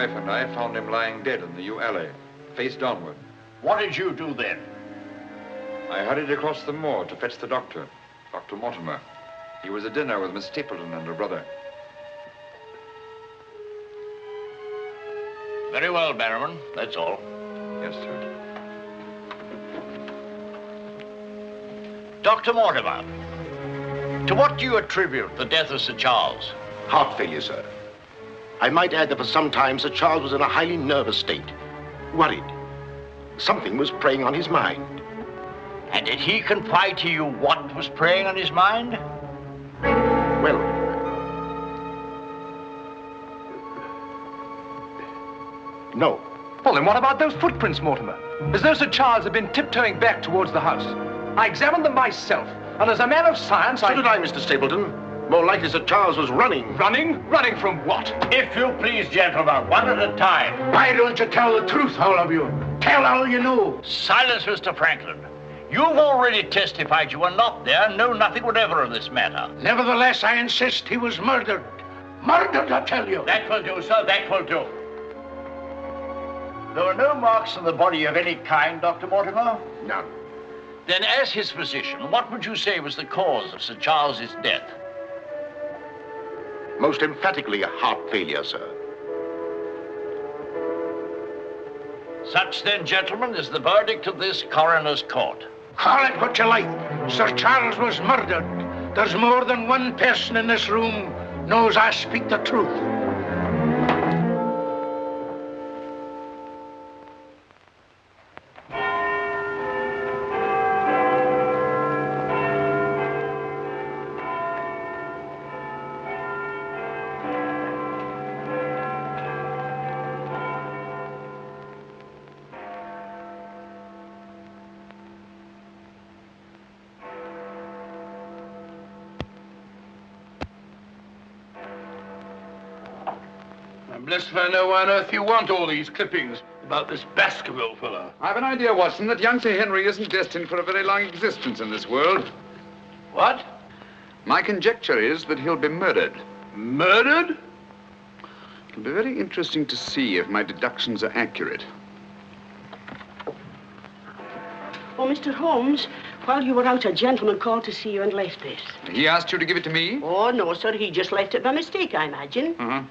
wife and I found him lying dead in the yew alley, face downward. What did you do then? I hurried across the moor to fetch the doctor, Dr. Mortimer. He was at dinner with Miss Stapleton and her brother. Very well, Barrowman. That's all. Yes, sir. Dr. Mortimer, to what do you attribute the death of Sir Charles? Heart failure, sir. I might add that for some time Sir Charles was in a highly nervous state. Worried. Something was preying on his mind. And did he confide to you what was preying on his mind? Well, no. Well, then what about those footprints, Mortimer? As though Sir Charles had been tiptoeing back towards the house. I examined them myself, and as a man of science, So did I, Mr. Stapleton. More likely Sir Charles was running. Running? Running from what? If you please, gentlemen, one at a time. Why don't you tell the truth, all of you? Tell all you know. Silence, Mr. Franklin. You've already testified you were not there and know nothing whatever of this matter. Nevertheless, I insist he was murdered. Murdered, I tell you. That will do, sir, that will do. There were no marks on the body of any kind, Dr. Mortimer? None. Then, as his physician, what would you say was the cause of Sir Charles's death? Most emphatically a heart failure, sir. Such, then, gentlemen, is the verdict of this coroner's court. Call it what you like. Sir Charles was murdered. There's more than one person in this room knows I speak the truth. I'm blessed if I know why on earth you want all these clippings about this Baskerville fellow. I've an idea, Watson, that young Sir Henry isn't destined for a very long existence in this world. What? My conjecture is that he'll be murdered. Murdered? It'll be very interesting to see if my deductions are accurate. Oh, Mr. Holmes, while you were out, a gentleman called to see you and left this. He asked you to give it to me? Oh, no, sir. He just left it by mistake, I imagine. Uh-huh.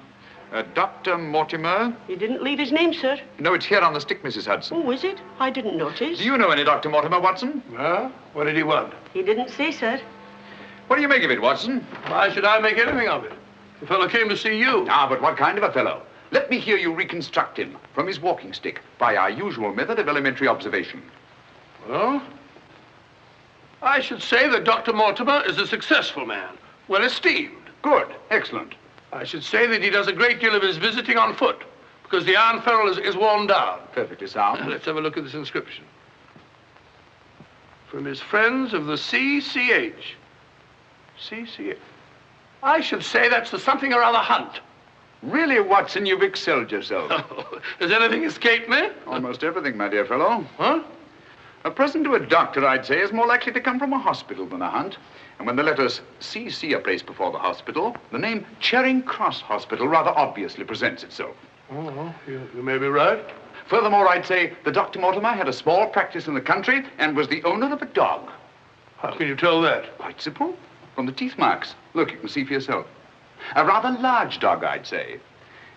Dr. Mortimer? He didn't leave his name, sir. No, it's here on the stick, Mrs. Hudson. Oh, is it? I didn't notice. Do you know any Dr. Mortimer, Watson? Huh? What did he want? He didn't say, sir. What do you make of it, Watson? Why should I make anything of it? The fellow came to see you. Ah, but what kind of a fellow? Let me hear you reconstruct him from his walking stick by our usual method of elementary observation. Well, I should say that Dr. Mortimer is a successful man, well esteemed. Good. Excellent. I should say that he does a great deal of his visiting on foot, because the iron ferrule is worn down. Perfectly sound. Let's have a look at this inscription. From his friends of the CCH. CCH. I should say that's the something or other hunt. Really, Watson, you've excelled yourself. Has anything escaped me? Almost everything, my dear fellow. Huh? A present to a doctor, I'd say, is more likely to come from a hospital than a hunt. And when the letters CC are placed before the hospital, the name Charing Cross Hospital rather obviously presents itself. Oh, you may be right. Furthermore, I'd say that Dr. Mortimer had a small practice in the country and was the owner of a dog. How can you tell that? Quite simple. From the teeth marks. Look, you can see for yourself. A rather large dog, I'd say.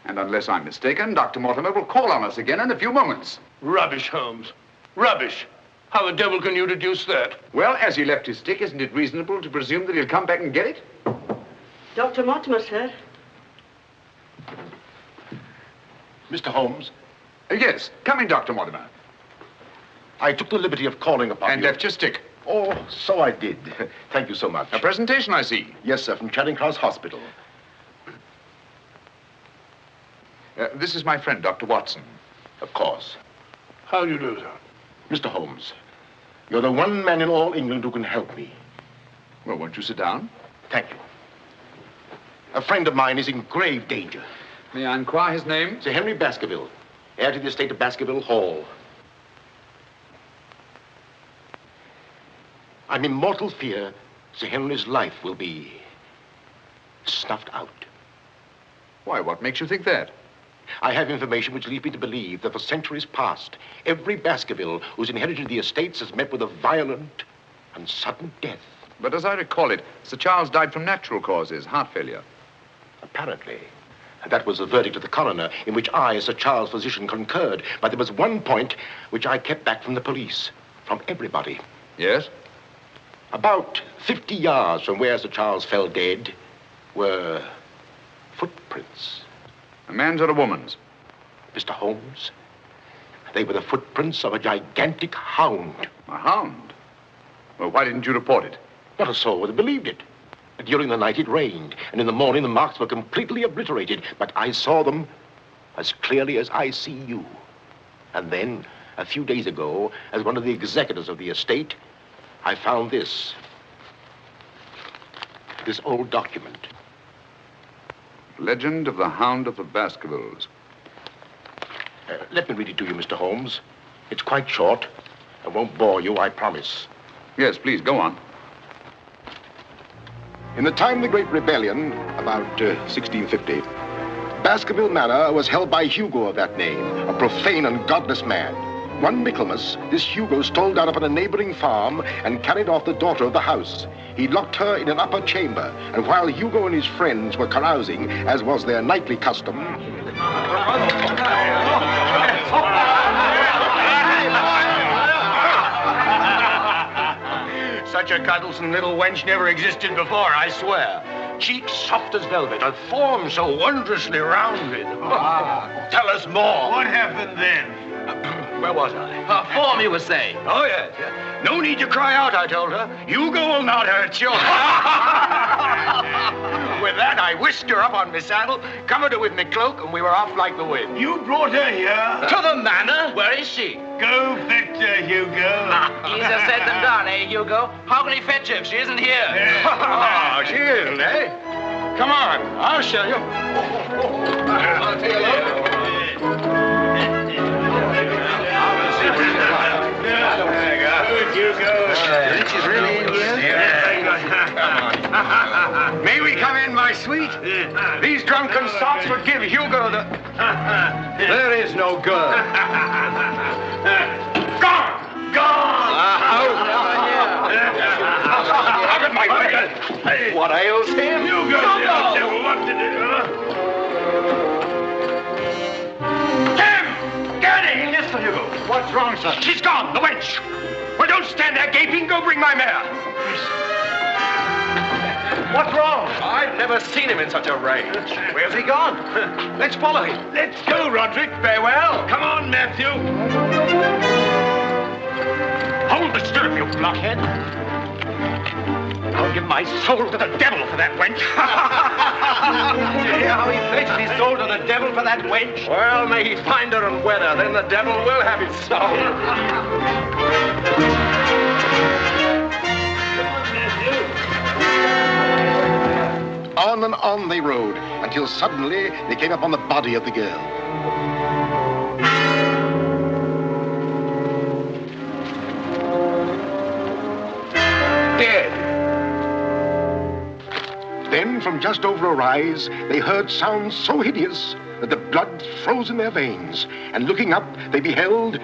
And unless I'm mistaken, Dr. Mortimer will call on us again in a few moments. Rubbish, Holmes. Rubbish. How the devil can you deduce that? Well, as he left his stick, isn't it reasonable to presume that he'll come back and get it? Dr. Mortimer, sir. Mr. Holmes, Yes. Come in, Dr. Mortimer. I took the liberty of calling upon And you. left your stick. Oh, so I did. Thank you so much. A presentation, I see. Yes, sir, from Charing Cross Hospital. This is my friend, Dr. Watson. Of course. How do you do, sir? Mr. Holmes, you're the one man in all England who can help me. Well, won't you sit down? Thank you. A friend of mine is in grave danger. May I inquire his name? Sir Henry Baskerville, heir to the estate of Baskerville Hall. I'm in mortal fear Sir Henry's life will be snuffed out. Why, what makes you think that? I have information which leads me to believe that for centuries past, every Baskerville who's inherited the estates has met with a violent and sudden death. But as I recall it, Sir Charles died from natural causes, heart failure. Apparently. And that was the verdict of the coroner, in which I, as Sir Charles' physician, concurred. But there was one point which I kept back from the police, from everybody. Yes? About 50 yards from where Sir Charles fell dead were footprints. A man's or a woman's? Mr. Holmes, they were the footprints of a gigantic hound. A hound? Well, why didn't you report it? Not a soul would have believed it. During the night it rained, and in the morning the marks were completely obliterated, but I saw them as clearly as I see you. And then, a few days ago, as one of the executors of the estate, I found this old document. Legend of the Hound of the Baskervilles. Let me read it to you, Mr. Holmes. It's quite short. I won't bore you, I promise. Yes, please, go on. In the time of the Great Rebellion, about 1650, Baskerville Manor was held by Hugo of that name, a profane and godless man. One Michaelmas, this Hugo stole down upon a neighboring farm and carried off the daughter of the house. He locked her in an upper chamber, and while Hugo and his friends were carousing, as was their nightly custom, Such a cuddlesome little wench never existed before, I swear. Cheeks soft as velvet, a form so wondrously rounded. Tell us more. What happened then? Where was I? Her form, you were saying. Oh, yes. No need to cry out, I told her. Hugo will not hurt you. With that, I whisked her up on my saddle, covered her with my cloak, and we were off like the wind. You brought her here? To the manor? Where is she? Go fetch her, Hugo. Easier said than done, eh, Hugo? How can he fetch her if she isn't here? Oh, she isn't, eh? Come on, I'll show you. I'll take a look. She's really in here? May we come in, my sweet? These drunken sots would give Hugo the... There is no girl. Gone! Gone! Out of my way! What ails him? Hugo, what did it, Tim! Get in! Yes, sir, Hugo. What's wrong, sir? She's gone, the wench. Well, don't stand there gaping. Go bring my mare. What's wrong? I've never seen him in such a rage. Where's he gone? Let's follow him. Let's go, Roderick. Farewell. Come on, Matthew. Hold the stirrup, you blockhead. I'll give my soul to the devil for that wench. Did you hear how he pledged his soul to the devil for that wench? Well, may he find her and wed her, then the devil will have his soul. On and on they rode, until suddenly they came upon the body of the girl. Dead. Then, from just over a rise, they heard sounds so hideous that the blood froze in their veins. And looking up, they beheld...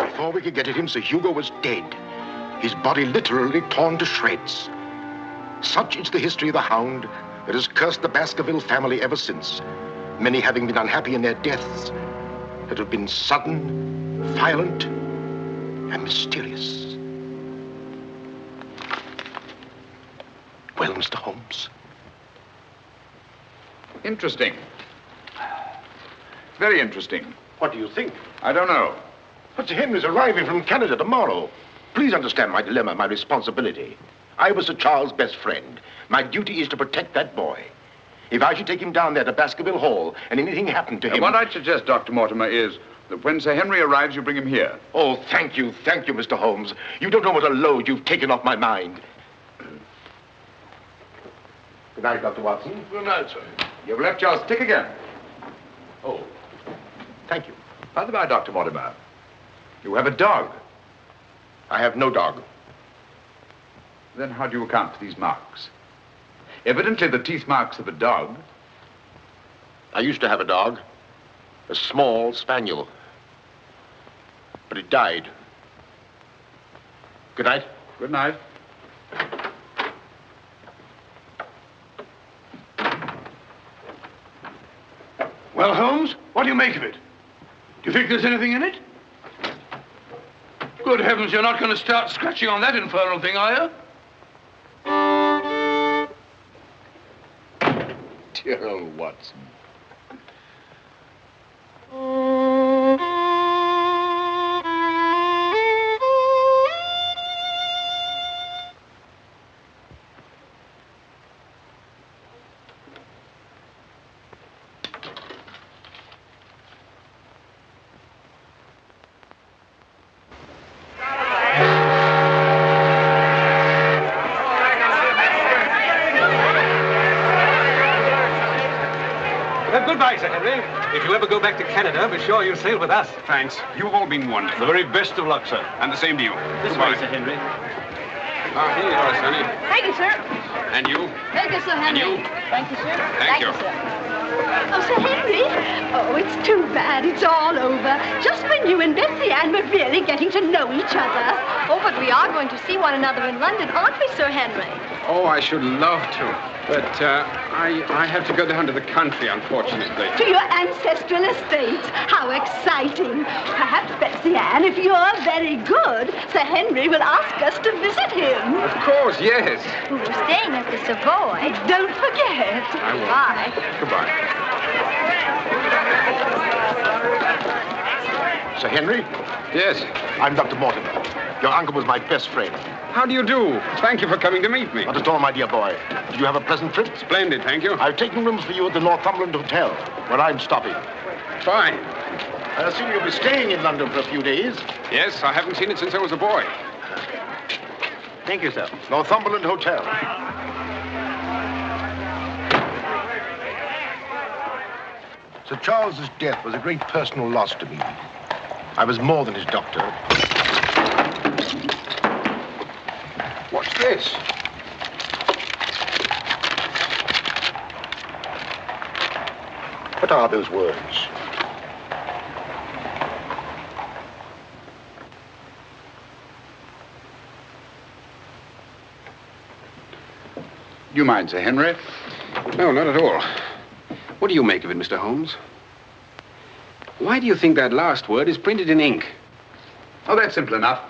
Before we could get at him, Sir Hugo was dead. His body literally torn to shreds. Such is the history of the hound that has cursed the Baskerville family ever since, many having been unhappy in their deaths that have been sudden, violent, and mysterious. Well, Mr. Holmes? Interesting. Very interesting. What do you think? I don't know. But Sir Henry's arriving from Canada tomorrow. Please understand my dilemma, my responsibility. I was Sir Charles' best friend. My duty is to protect that boy. If I should take him down there to Baskerville Hall and anything happened to him... What I'd suggest, Dr. Mortimer, is that when Sir Henry arrives, you bring him here. Oh, thank you, Mr. Holmes. You don't know what a load you've taken off my mind. Good night, Dr. Watson. Good night, sir. You've left your stick again. Oh, thank you. By the by, Dr. Mortimer, you have a dog. I have no dog. Then how do you account for these marks? Evidently the teeth marks of a dog. I used to have a dog, a small spaniel, but it died. Good night. Good night. Well, Holmes, what do you make of it? Do you think there's anything in it? Good heavens, you're not going to start scratching on that infernal thing, are you? Dear old Watson. Goodbye, Sir Henry. If you ever go back to Canada, be sure you sail with us. Thanks. You've all been wonderful. The very best of luck, sir. And the same to you. This Goodbye. way, Sir Henry. Here you are, Sonny. Thank you, sir. And you? Thank you, Sir Henry. And you? Thank you, sir. Thank you. sir. Oh, Sir Henry. Oh, it's too bad. It's all over. Just when you and Bessie Ann were really getting to know each other. Oh, but we are going to see one another in London, aren't we, Sir Henry? Oh, I should love to. But I have to go down to the country, unfortunately. To your ancestral estate. How exciting. Perhaps, Bessie Ann, if you're very good, Sir Henry will ask us to visit him. Of course, yes. We're staying at the Savoy. Don't forget. I will. Bye. Goodbye. Sir Henry, Yes. I'm Dr. Mortimer. Your uncle was my best friend. How do you do? Thank you for coming to meet me. Not at all, my dear boy. Did you have a pleasant trip? Splendid, thank you. I've taken rooms for you at the Northumberland Hotel, where I'm stopping. Fine. I assume you'll be staying in London for a few days. Yes, I haven't seen it since I was a boy. Thank you, sir. Northumberland Hotel. Sir Charles's death was a great personal loss to me. I was more than his doctor. What's this? What are those words? Do you mind, Sir Henry? No, not at all. What do you make of it, Mr. Holmes? Why do you think that last word is printed in ink? Oh, that's simple enough.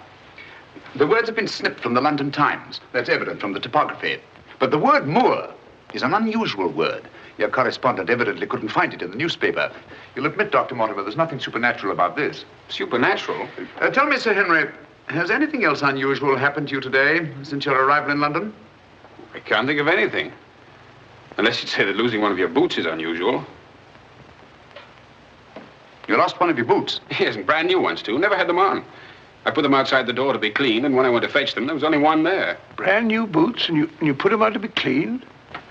The words have been snipped from the London Times. That's evident from the typography. But the word moor is an unusual word. Your correspondent evidently couldn't find it in the newspaper. You'll admit, Dr. Mortimer, there's nothing supernatural about this. Supernatural? Tell me, Sir Henry, has anything else unusual happened to you today since your arrival in London? I can't think of anything. Unless you'd say that losing one of your boots is unusual. You lost one of your boots. Yes, and brand new ones, too. Never had them on. I put them outside the door to be cleaned, and when I went to fetch them, there was only one there. Brand new boots, and you put them out to be cleaned?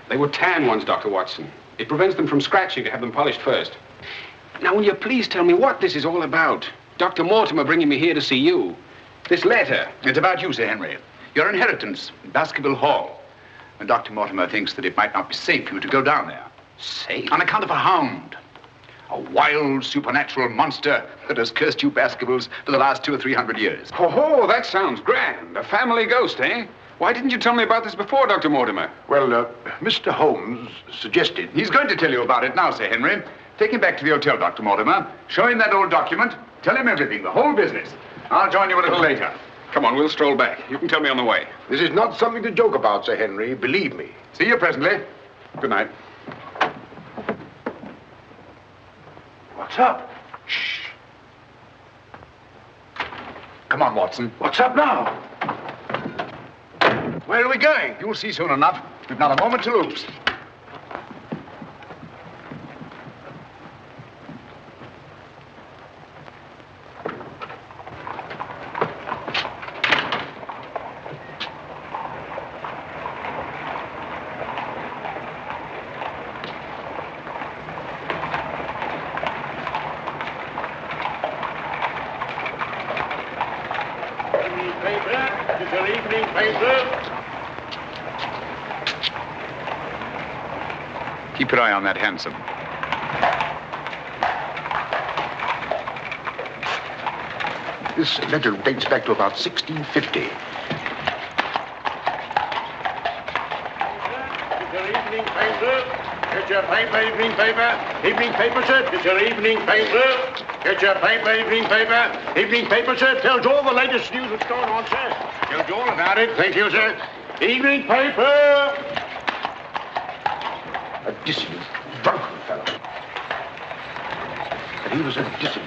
They were tan ones, Dr. Watson. It prevents them from scratching to have them polished first. Now, will you please tell me what this is all about? Dr. Mortimer bringing me here to see you. This letter. It's about you, Sir Henry. Your inheritance in Baskerville Hall. And Dr. Mortimer thinks that it might not be safe for you to go down there. Safe? On account of a hound. A wild, supernatural monster that has cursed you Baskervilles for the last 200 or 300 years. Oh, that sounds grand. A family ghost, eh? Why didn't you tell me about this before, Dr. Mortimer? Well, Mr. Holmes suggested... He's going to tell you about it now, Sir Henry. Take him back to the hotel, Dr. Mortimer. Show him that old document. Tell him everything, the whole business. I'll join you a little later. Come on, we'll stroll back. You can tell me on the way. This is not something to joke about, Sir Henry. Believe me. See you presently. Good night. What's up? Shh. Come on, Watson. What's up now? Where are we going? You'll see soon enough. We've not a moment to lose. Keep your eye on that hansom. This letter dates back to about 1650. Evening paper. Get your paper, evening paper. Evening paper, sir. Get your evening paper. Get your paper, evening paper. Evening paper, sir. Tells all the latest news that's going on, sir. Tells you all about it. Thank you, sir. Evening paper. A dissolute, drunken fellow. And he was a dissolute.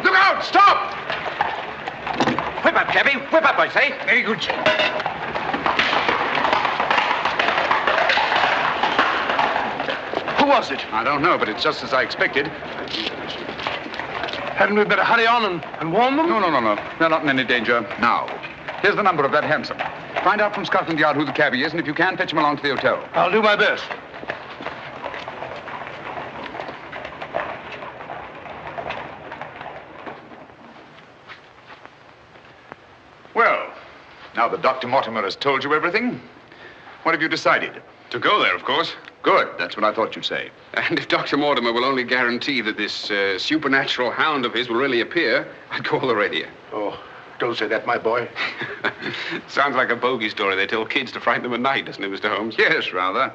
Look out! Stop! Whip up, cabby. Whip up, I say. Very good, sir. Who was it? I don't know, but it's just as I expected. Hadn't we better hurry on and warn them? No. They're not in any danger now. Here's the number of that hansom. Find out from Scotland Yard who the cabby is, and if you can, fetch him along to the hotel. I'll do my best. Well, now that Dr. Mortimer has told you everything, what have you decided? To go there, of course. Good. That's what I thought you'd say. And if Dr. Mortimer will only guarantee that this supernatural hound of his will really appear, I'd call the radio. Oh, don't say that, my boy. Sounds like a bogey story they tell kids to frighten them at night, doesn't it, Mr. Holmes? Yes, rather.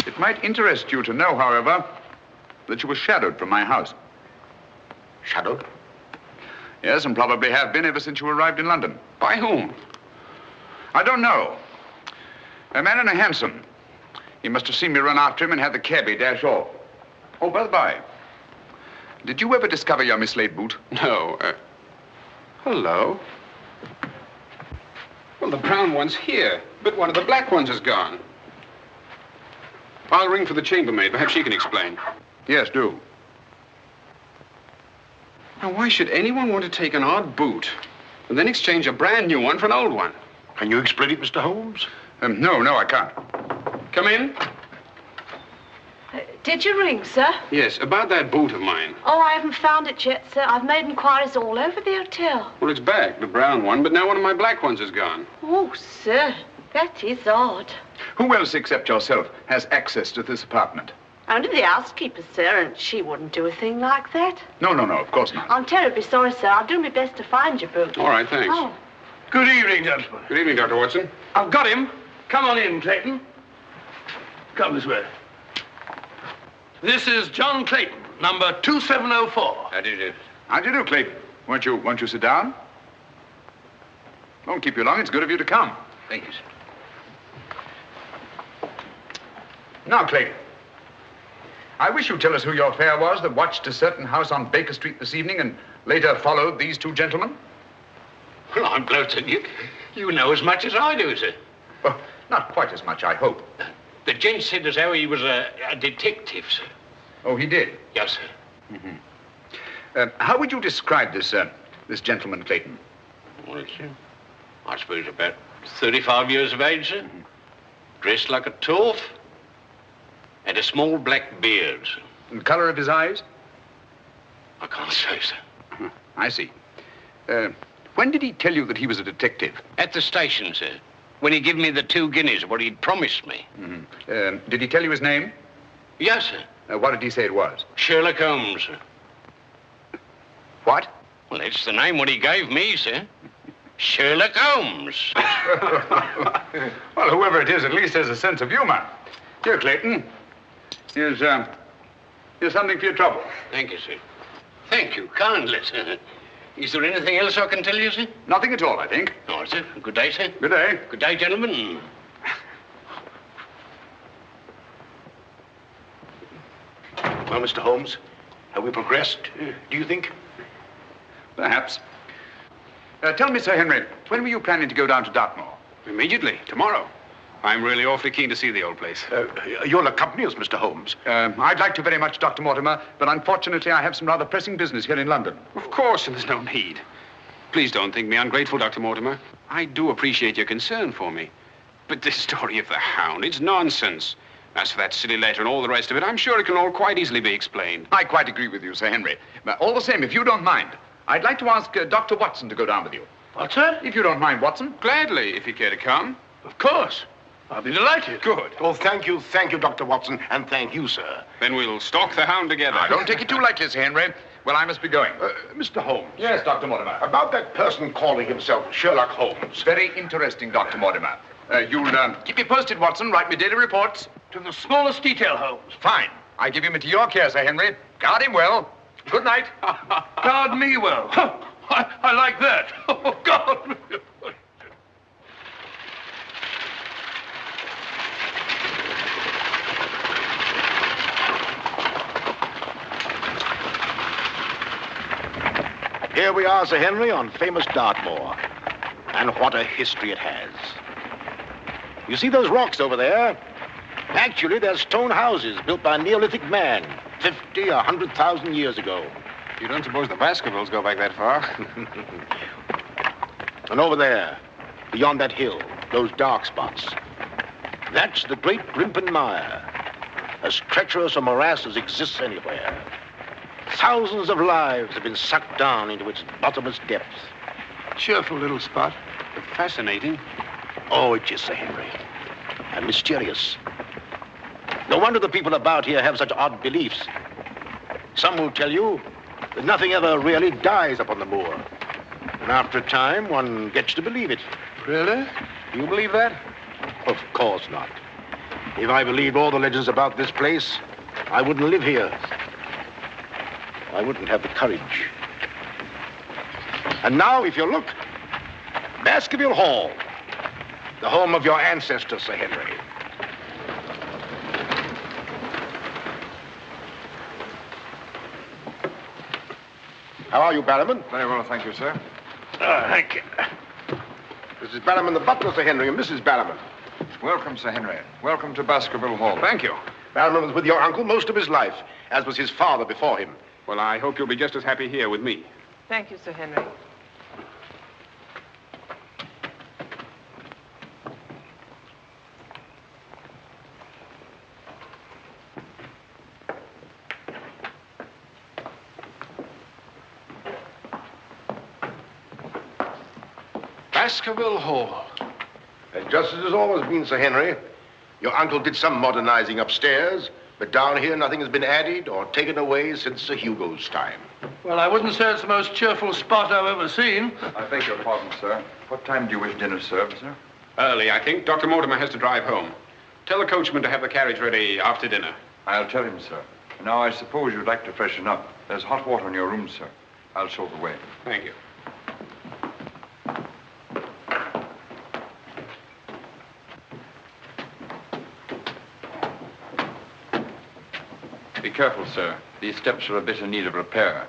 It might interest you to know, however, that you were shadowed from my house. Shadowed? Yes, and probably have been ever since you arrived in London. By whom? I don't know. A man in a hansom. He must have seen me run after him and had the cabby dash off. Oh, by the by, did you ever discover your mislaid boot? No. Hello? Well, the brown one's here, but one of the black ones is gone. I'll ring for the chambermaid. Perhaps she can explain. Yes, do. Now, why should anyone want to take an odd boot and then exchange a brand new one for an old one? Can you explain it, Mr. Holmes? No, I can't. Come in. Did you ring, sir? Yes, about that boot of mine. Oh, I haven't found it yet, sir. I've made inquiries all over the hotel. Well, it's back, the brown one, but now one of my black ones is gone. Oh, sir, that is odd. Who else except yourself has access to this apartment? Only the housekeeper, sir, and she wouldn't do a thing like that. No, of course not. I'm terribly sorry, sir. I'll do my best to find your boot. All right, thanks. Oh. Good evening, gentlemen. Good evening, Dr. Watson. I've got him. Come on in, Clayton. Come this way. This is John Clayton, number 2704. How do you do? How do you do, Clayton? Won't you sit down? Won't keep you long. It's good of you to come. Thank you, sir. Now, Clayton, I wish you'd tell us who your fare was that watched a certain house on Baker Street this evening and later followed these two gentlemen. Well, I'm glad to you know as much as I do, sir. Well, not quite as much, I hope. The gent said as how he was a detective, sir. Oh, he did? Yes, sir. How would you describe this gentleman, Clayton? Well, it's, I suppose about 35 years of age, sir. Dressed like a toff. Had a small black beard, sir. And the color of his eyes? I can't say, sir. I see. When did he tell you that he was a detective? At the station, sir. When he gave me the 2 guineas, what he'd promised me. Did he tell you his name? Yes, sir. What did he say it was? Sherlock Holmes, sir. What? Well, that's the name what he gave me, sir. Sherlock Holmes. Well, whoever it is at least has a sense of humor. Here, Clayton. Here's something for your trouble. Thank you, sir. Thank you kindly, sir. Is there anything else I can tell you, sir? Nothing at all, I think. All right, sir. Good day, sir. Good day. Good day, gentlemen. Well, Mr. Holmes, have we progressed, do you think? Perhaps. Tell me, Sir Henry, when were you planning to go down to Dartmoor? Immediately, tomorrow. I'm really awfully keen to see the old place. You'll accompany us, Mr. Holmes. I'd like to very much, Dr. Mortimer, but unfortunately I have some rather pressing business here in London. Of course, and there's no need. Please don't think me ungrateful, Dr. Mortimer. I do appreciate your concern for me. But this story of the hound, it's nonsense. As for that silly letter and all the rest of it, I'm sure it can all quite easily be explained. I quite agree with you, Sir Henry. But all the same, if you don't mind, I'd like to ask Dr. Watson to go down with you. What, sir? If you don't mind, Watson. Gladly, if you care to come. Of course. I'll be delighted. Good. Oh, thank you, Dr. Watson, and thank you, sir. Then we'll stalk the hound together. Now, don't take it too lightly, Sir Henry. Well, I must be going. Mr. Holmes. Yes, Dr. Mortimer. About that person calling himself Sherlock Holmes. Very interesting, Dr. Mortimer. You'll keep me posted, Watson. Write me daily reports. To the smallest detail, Holmes. Fine. I give him into your care, Sir Henry. Guard him well. Good night. Guard me well. I like that. Oh, God. Here we are, Sir Henry, on famous Dartmoor. And what a history it has. You see those rocks over there? Actually, they're stone houses built by a Neolithic man 50, 100,000 years ago. You don't suppose the Baskervilles go back that far? And over there, beyond that hill, those dark spots, that's the great Grimpen Mire, as treacherous a morass as exists anywhere. Thousands of lives have been sucked down into its bottomless depths. Cheerful little spot. Fascinating. Oh, it is, Sir Henry. And mysterious. No wonder the people about here have such odd beliefs. Some will tell you that nothing ever really dies upon the moor. And after a time, one gets to believe it. Really? Do you believe that? Of course not. If I believed all the legends about this place, I wouldn't live here. I wouldn't have the courage. And now, if you look, Baskerville Hall, the home of your ancestors, Sir Henry. How are you, Barrowman? Very well, thank you, sir. Thank you. This is Barrowman the butler, Sir Henry, and Mrs. Barrowman. Welcome, Sir Henry. Welcome to Baskerville Hall. Thank you. Barrowman was with your uncle most of his life, as was his father before him. Well, I hope you'll be just as happy here with me. Thank you, Sir Henry. Baskerville Hall. And just as it's always been, Sir Henry, your uncle did some modernizing upstairs, but down here nothing has been added or taken away since Sir Hugo's time. Well, I wouldn't say it's the most cheerful spot I've ever seen. I beg your pardon, sir. What time do you wish dinner served, sir? Early, I think. Dr. Mortimer has to drive home. Tell the coachman to have the carriage ready after dinner. I'll tell him, sir. Now, I suppose you'd like to freshen up. There's hot water in your room, sir. I'll show the way. Thank you. Be careful, sir. These steps are a bit in need of repair.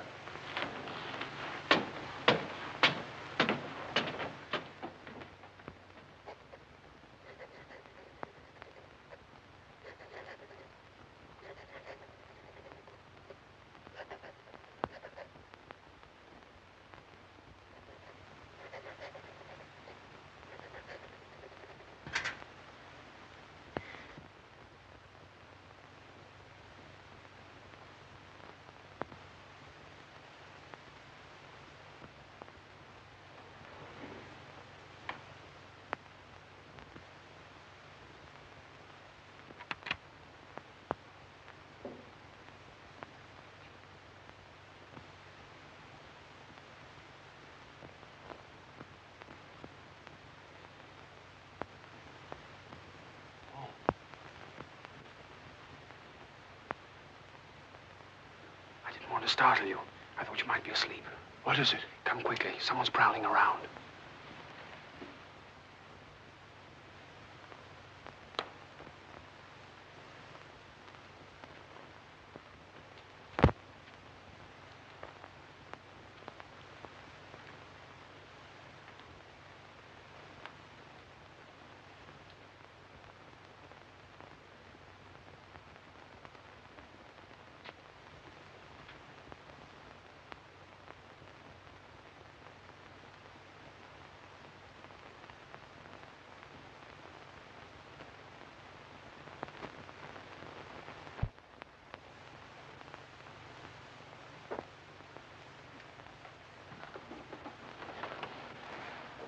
I didn't want to startle you. I thought you might be asleep. What is it? Come quickly. Someone's prowling around.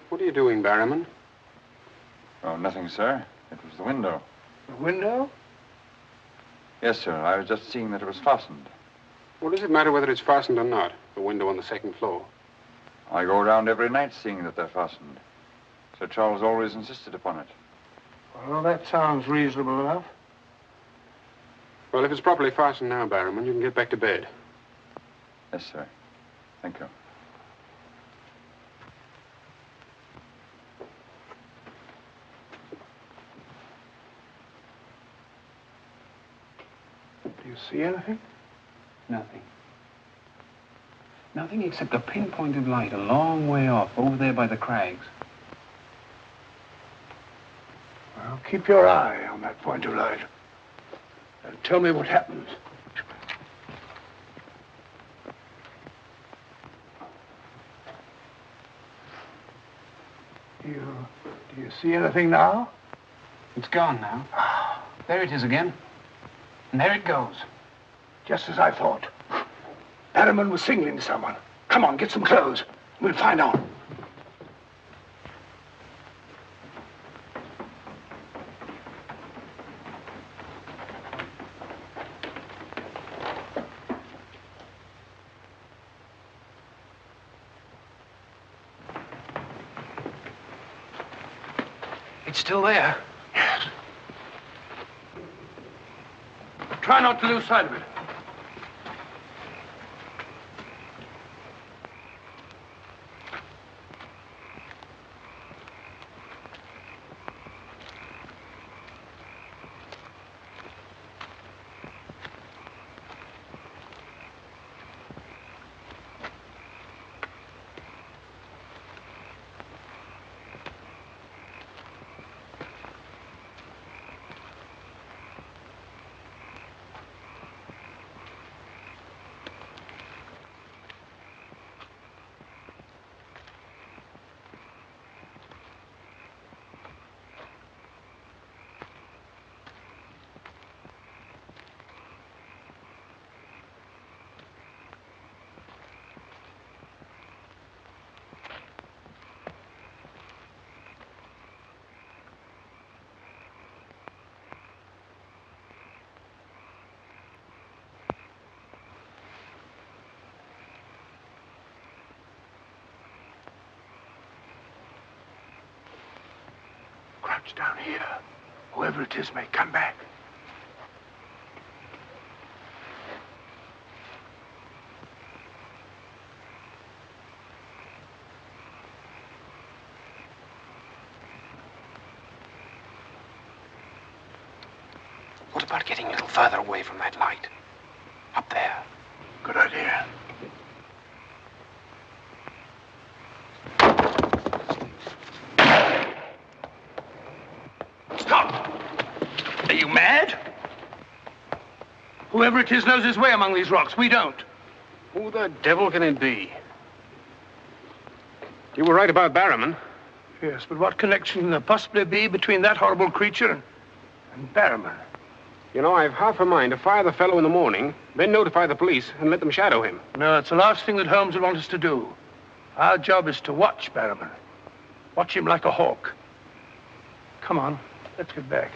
What are you doing, Barrowman? Oh, nothing, sir. It was the window. The window? Yes, sir. I was just seeing that it was fastened. What does it matter whether it's fastened or not? The window on the second floor. I go around every night seeing that they're fastened. Sir Charles always insisted upon it. Well, that sounds reasonable enough. Well, if it's properly fastened now, Barrowman, you can get back to bed. Yes, sir. Thank you. Do you see anything? Nothing. Nothing except a pinpointed light a long way off, over there by the crags. Well, keep your eye on that point of light. And tell me what happens. Do you see anything now? It's gone now. There it is again. And there it goes. Just as I thought. Barrowman was signaling to someone. Come on, get some clothes. We'll find out. It's still there. Yes. Try not to lose sight of it. Crouch down here. Whoever it is may come back. What about getting a little further away from that light? Up there. Good idea. Stop! Are you mad? Whoever it is knows his way among these rocks. We don't. Who the devil can it be? You were right about Barrowman. Yes, but what connection can there possibly be between that horrible creature and Barrowman? You know, I've half a mind to fire the fellow in the morning, then notify the police and let them shadow him. No, it's the last thing that Holmes would want us to do. Our job is to watch Barrowman. Watch him like a hawk. Come on, let's get back.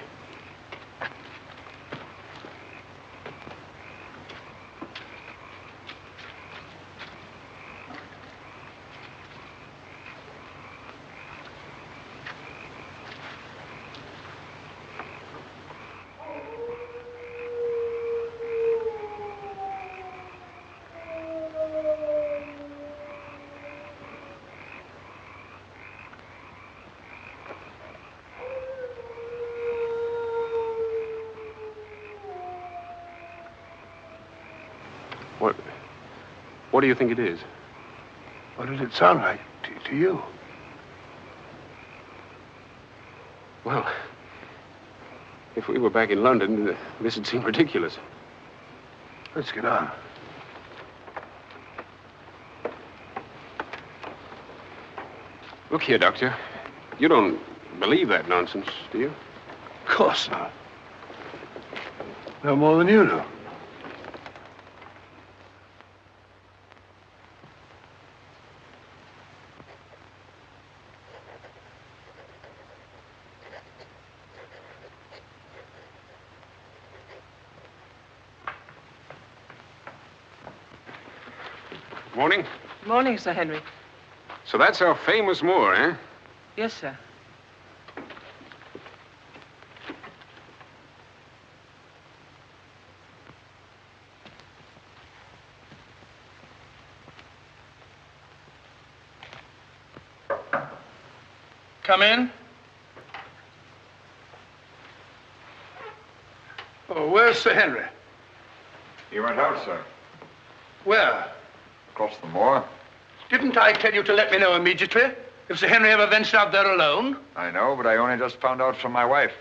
What do you think it is? What did it sound like to you? Well, if we were back in London, this would seem ridiculous. Let's get on. Look here, Doctor. You don't believe that nonsense, do you? Of course not. No more than you do. Morning. Morning, Sir Henry. So that's our famous Moor, eh? Yes, sir. Come in. Oh, where's Sir Henry? He went out, sir. Where? Across the moor. Didn't I tell you to let me know immediately if Sir Henry ever ventured out there alone? I know, but I only just found out from my wife.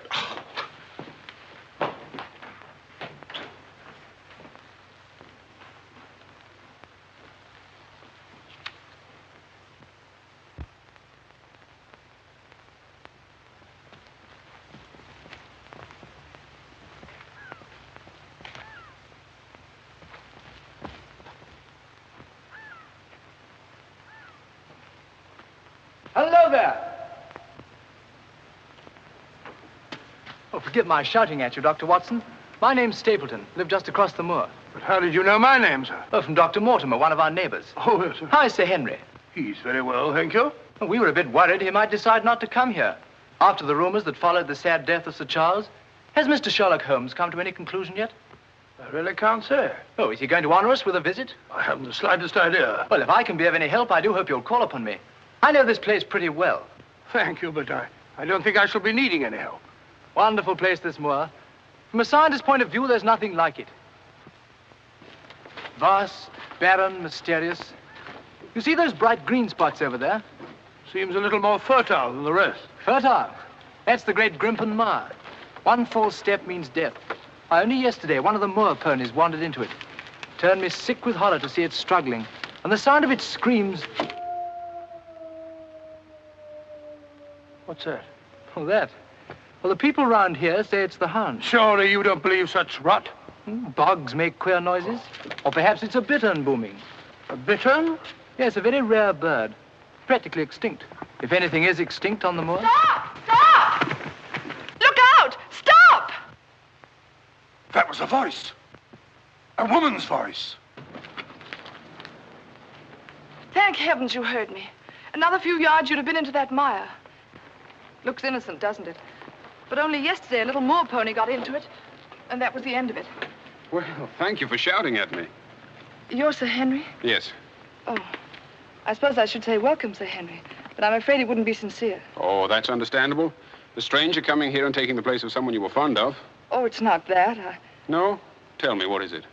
Hello there. Oh, forgive my shouting at you, Dr. Watson. My name's Stapleton. Live just across the moor. But how did you know my name, sir? Oh, from Dr. Mortimer, one of our neighbors. Oh, yes, sir. Hi, Sir Henry. He's very well, thank you. Well, we were a bit worried he might decide not to come here. After the rumors that followed the sad death of Sir Charles, has Mr. Sherlock Holmes come to any conclusion yet? I really can't say. Oh, is he going to honor us with a visit? I haven't the slightest idea. Well, if I can be of any help, I do hope you'll call upon me. I know this place pretty well. Thank you, but I don't think I shall be needing any help. Wonderful place, this moor. From a scientist's point of view, there's nothing like it. Vast, barren, mysterious. You see those bright green spots over there? Seems a little more fertile than the rest. Fertile? That's the great Grimpen Mire. One false step means death. Only yesterday, one of the moor ponies wandered into it. Turned me sick with horror to see it struggling. And the sound of its screams... What's that? Oh, that? Well, the people round here say it's the hound. Surely you don't believe such rot? Bogs make queer noises. Or perhaps it's a bittern booming. A bittern? Yes, a very rare bird. Practically extinct. If anything is extinct on the moor. Stop! Stop! Look out! Stop! That was a voice. A woman's voice. Thank heavens you heard me. Another few yards, you'd have been into that mire. Looks innocent, doesn't it? But only yesterday, a little moor pony got into it, and that was the end of it. Well, thank you for shouting at me. You're Sir Henry? Yes. Oh, I suppose I should say welcome, Sir Henry, but I'm afraid it wouldn't be sincere. Oh, that's understandable. A stranger coming here and taking the place of someone you were fond of. Oh, it's not that. No? Tell me, what is it?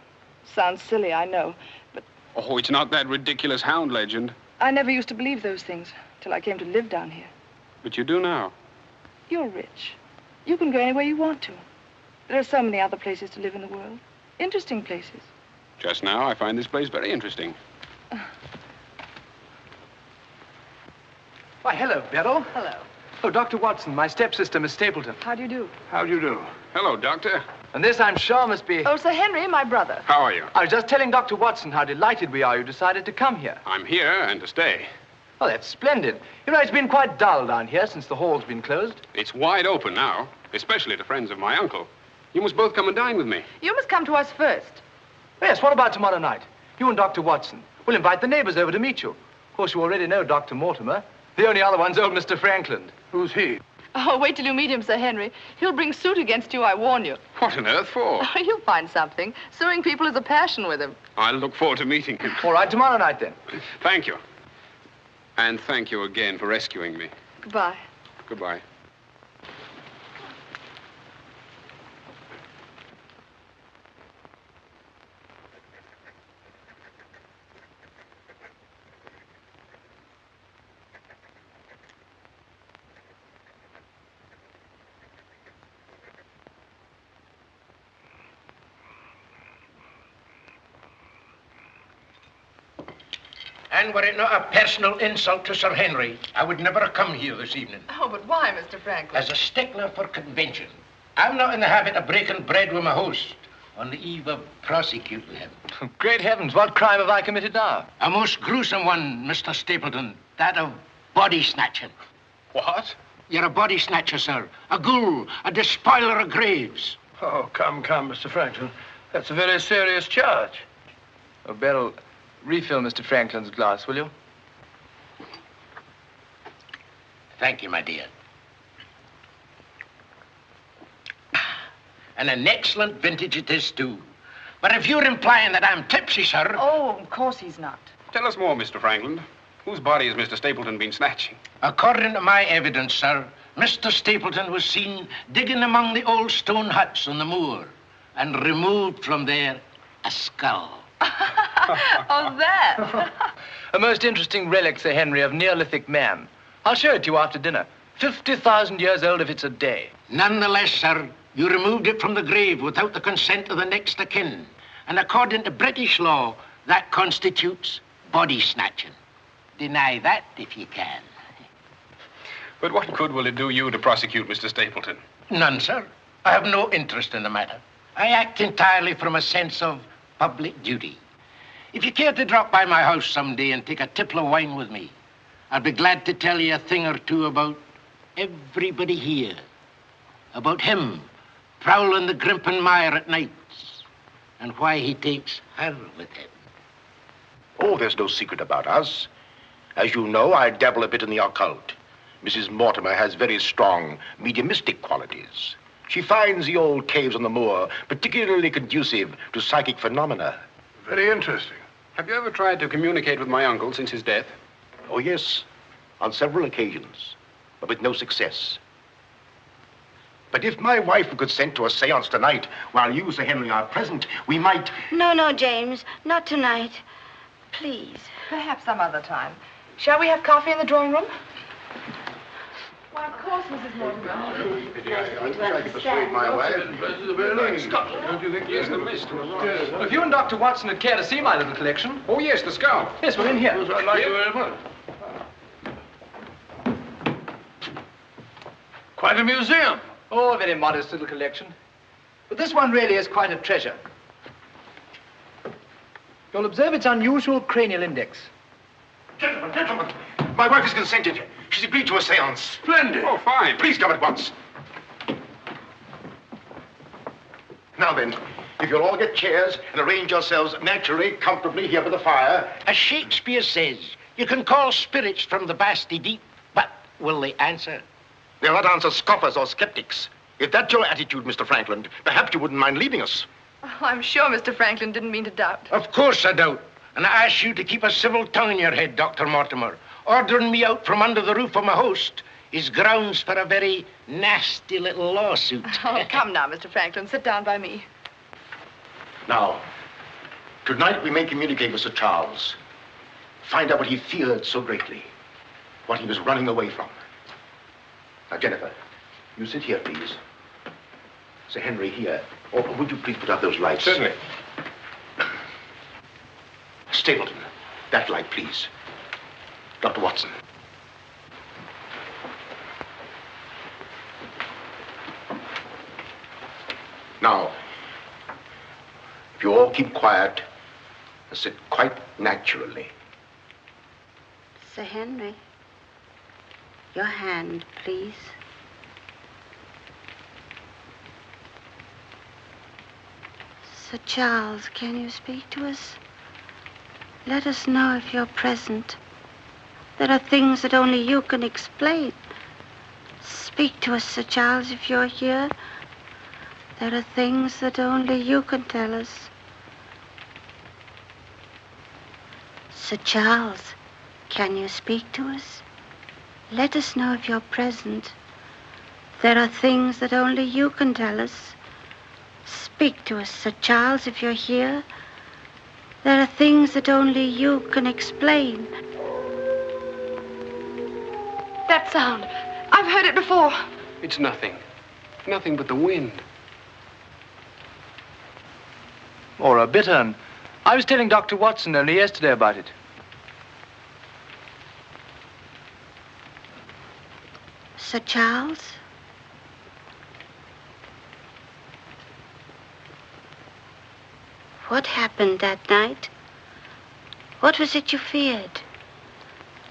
Sounds silly, I know, but Oh, it's not that ridiculous hound legend. I never used to believe those things till I came to live down here. But you do now. You're rich. You can go anywhere you want to. There are so many other places to live in the world. Interesting places. Just now, I find this place very interesting. Why, hello, Beryl. Hello. Oh, Dr. Watson, my stepsister, Miss Stapleton. How do you do? How do you do? Hello, Doctor. And this, I'm sure, must be... Oh, Sir Henry, my brother. How are you? I was just telling Dr. Watson how delighted we are you decided to come here. I'm here and to stay. Oh, that's splendid. You know, it's been quite dull down here since the hall's been closed. It's wide open now, especially to friends of my uncle. You must both come and dine with me. You must come to us first. Yes, what about tomorrow night? You and Dr. Watson. We'll invite the neighbors over to meet you. Of course, you already know Dr. Mortimer. The only other one's old Mr. Franklin. Who's he? Oh, wait till you meet him, Sir Henry. He'll bring suit against you, I warn you. What on earth for? You'll find something. Suing people is a passion with him. I'll look forward to meeting him. All right, tomorrow night, then. Thank you. And thank you again for rescuing me. Goodbye. Goodbye. And were it not a personal insult to Sir Henry, I would never have come here this evening. Oh, but why, Mr. Franklin? As a stickler for convention, I'm not in the habit of breaking bread with my host on the eve of prosecuting him. Great heavens, what crime have I committed now? A most gruesome one, Mr. Stapleton. That of body snatching. What? You're a body snatcher, sir. A ghoul, a despoiler of graves. Oh, come, Mr. Franklin. That's a very serious charge. Oh, Beryl, Refill Mr. Franklin's glass, will you? Thank you, my dear. And an excellent vintage it is, too. But if you're implying that I'm tipsy, sir... Oh, of course he's not. Tell us more, Mr. Franklin. Whose body has Mr. Stapleton been snatching? According to my evidence, sir, Mr. Stapleton was seen digging among the old stone huts on the moor and removed from there a skull. Oh, that. A most interesting relic, Sir Henry, of Neolithic man. I'll show it to you after dinner. 50,000 years old if it's a day. Nonetheless, sir, you removed it from the grave without the consent of the next of kin. And according to British law, that constitutes body snatching. Deny that if you can. But what good will it do you to prosecute Mr. Stapleton? None, sir. I have no interest in the matter. I act entirely from a sense of public duty. If you care to drop by my house someday and take a tipple of wine with me, I'd be glad to tell you a thing or two about everybody here. About him prowling the Grimpen Mire at nights and why he takes her with him. Oh, there's no secret about us. As you know, I dabble a bit in the occult. Mrs. Mortimer has very strong mediumistic qualities. She finds the old caves on the moor particularly conducive to psychic phenomena. Very interesting. Have you ever tried to communicate with my uncle since his death? Oh, yes, on several occasions, but with no success. But if my wife would consent to a seance tonight, while you, Sir Henry, are present, we might... No, James, not tonight. Please. Perhaps some other time. Shall we have coffee in the drawing room? Why, of course, Mrs. Mortimer. I can persuade my wife. Don't you think? Yes, the mist. Well, if you and Dr. Watson would care to see my little collection. Oh, yes, the skull. Yes, we're in here. I'd like you very much. Quite a museum. Oh, a very modest little collection. But this one really is quite a treasure. You'll observe its unusual cranial index. Gentlemen, my wife has consented. She's agreed to a seance. Splendid. Oh, fine. Please come at once. Now then, if you'll all get chairs and arrange yourselves naturally, comfortably here by the fire. As Shakespeare says, you can call spirits from the vasty deep, but will they answer? They'll not answer scoffers or skeptics. If that's your attitude, Mr. Franklin, perhaps you wouldn't mind leaving us. Oh, I'm sure Mr. Franklin didn't mean to doubt. Of course I don't. And I ask you to keep a civil tongue in your head, Dr. Mortimer. Ordering me out from under the roof of my host is grounds for a very nasty little lawsuit. Oh, come now, Mr. Franklin. Sit down by me. Now, tonight we may communicate with Sir Charles. Find out what he feared so greatly. What he was running away from. Now, Jennifer, you sit here, please. Sir Henry, here. Or would you please put out those lights? Certainly. Stapleton, that light, please. Dr. Watson. Now, if you all keep quiet and sit quite naturally. Sir Henry, your hand, please. Sir Charles, can you speak to us? Let us know if you're present. There are things that only you can explain. Speak to us, Sir Charles, if you're here. There are things that only you can tell us. Sir Charles, can you speak to us? Let us know if you're present. There are things that only you can tell us. Speak to us, Sir Charles, if you're here. There are things that only you can explain. That sound. I've heard it before. It's nothing. Nothing but the wind. Or a bittern. I was telling Dr. Watson only yesterday about it. Sir Charles? What happened that night? What was it you feared?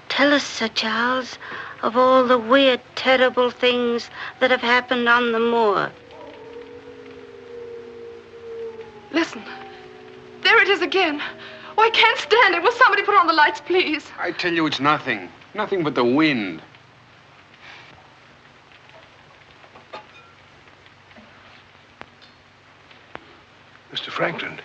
Tell us, Sir Charles, of all the weird, terrible things that have happened on the moor. Listen. There it is again. Oh, I can't stand it. Will somebody put on the lights, please? I tell you, it's nothing. Nothing but the wind. Mr. Franklin,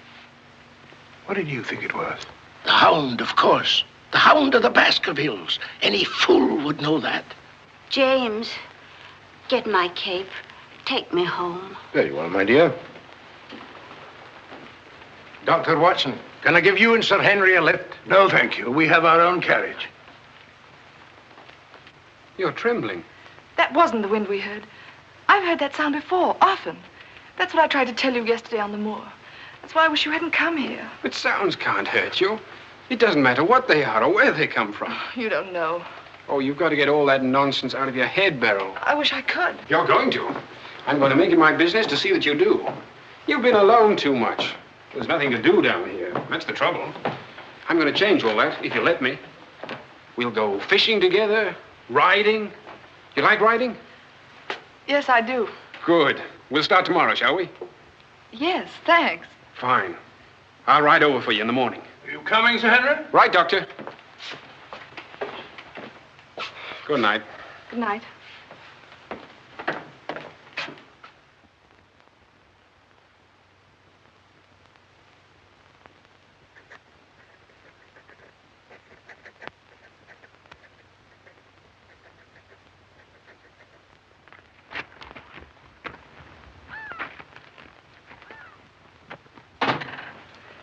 what did you think it was? The Hound, of course. The Hound of the Baskervilles. Any fool would know that. James, get my cape. Take me home. Very well, my dear. Dr. Watson, can I give you and Sir Henry a lift? No, thank you. We have our own carriage. You're trembling. That wasn't the wind we heard. I've heard that sound before, often. That's what I tried to tell you yesterday on the moor. That's why I wish you hadn't come here. But sounds can't hurt you. It doesn't matter what they are or where they come from. You don't know. Oh, you've got to get all that nonsense out of your head, Beryl. I wish I could. You're going to. I'm going to make it my business to see that you do. You've been alone too much. There's nothing to do down here. That's the trouble. I'm going to change all that, if you let me. We'll go fishing together, riding. You like riding? Yes, I do. Good. We'll start tomorrow, shall we? Yes, thanks. Fine. I'll ride over for you in the morning. Are you coming, Sir Henry? Right, Doctor. Good night. Good night.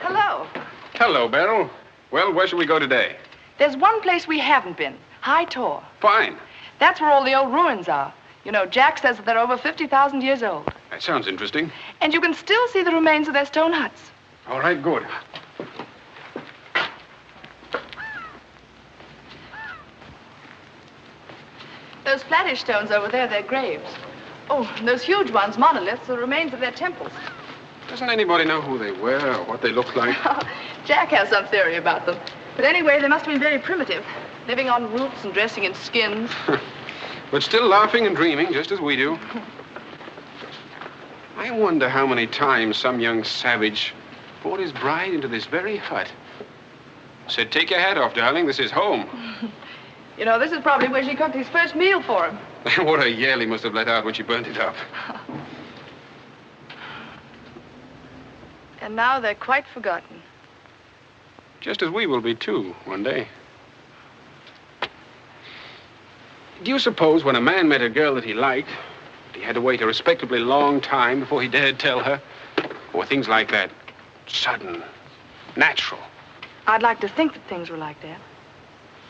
Hello. Hello, Beryl. Well, where shall we go today? There's one place we haven't been. High Tor. Fine. That's where all the old ruins are. You know, Jack says that they're over 50,000 years old. That sounds interesting. And you can still see the remains of their stone huts. All right, good. Those flattish stones over there, they're graves. Oh, and those huge ones, monoliths, are the remains of their temples. Doesn't anybody know who they were or what they looked like? Jack has some theory about them. But anyway, they must have been very primitive, living on roots and dressing in skins. But still laughing and dreaming, just as we do. I wonder how many times some young savage brought his bride into this very hut. Said, take your hat off, darling, this is home. You know, this is probably where she cooked his first meal for him. What a yell he must have let out when she burnt it up. And now they're quite forgotten. Just as we will be, too, one day. Do you suppose when a man met a girl that he liked, he had to wait a respectably long time before he dared tell her? Or things like that, sudden, natural? I'd like to think that things were like that.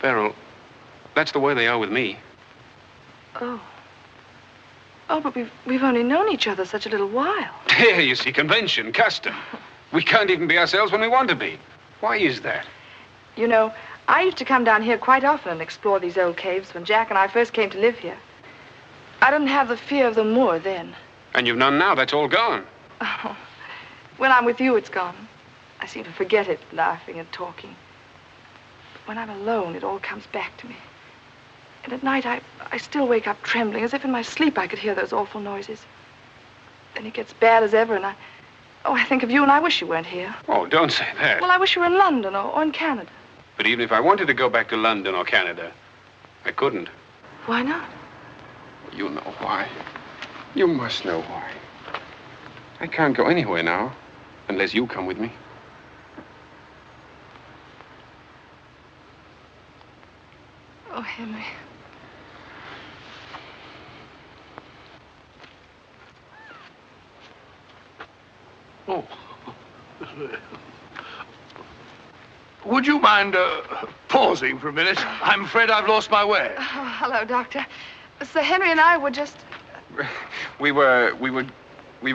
Beryl, that's the way they are with me. Oh. Oh, but we've only known each other such a little while. There, you see, convention, custom. We can't even be ourselves when we want to be. Why is that? You know, I used to come down here quite often and explore these old caves when Jack and I first came to live here. I didn't have the fear of the moor then. And you've none now. That's all gone. Oh, when I'm with you, it's gone. I seem to forget it, laughing and talking. But when I'm alone, it all comes back to me. And at night, I still wake up trembling, as if in my sleep I could hear those awful noises. Then it gets bad as ever, and I think of you, and I wish you weren't here. Oh, don't say that. Well, I wish you were in London or in Canada. But even if I wanted to go back to London or Canada, I couldn't. Why not? You know why. You must know why. I can't go anywhere now, unless you come with me. Oh, Henry. Oh. Would you mind pausing for a minute? I'm afraid I've lost my way. Oh, hello, Doctor. Sir Henry and I were just... We were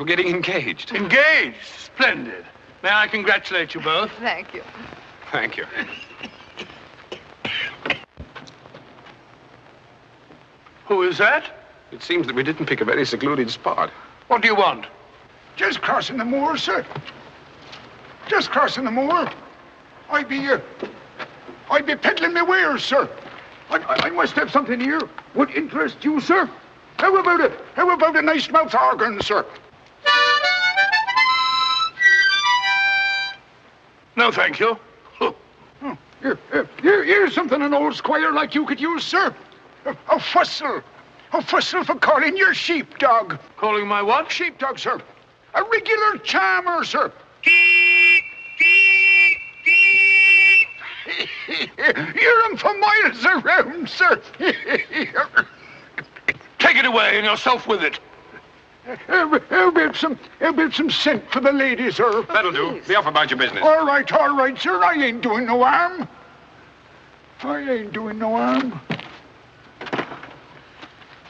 getting engaged. Engaged? Splendid. May I congratulate you both? Thank you. Thank you. Who is that? It seems that we didn't pick a very secluded spot. What do you want? Just crossing the moor, sir. Just crossing the moor. I'd be peddling my wares, sir. I must have something here. Would interest you, sir? How about it? How about a nice mouth organ, sir? No, thank you. Here's something an old squire like you could use, sir. A whistle. A whistle for calling your sheepdog. Calling my what? Sheepdog, sir. A regular charmer, sir. Hear him for miles around, sir. Take it away and yourself with it. How about some scent for the lady, sir? That'll do. Be off about your business. All right, sir. I ain't doing no harm. I ain't doing no harm.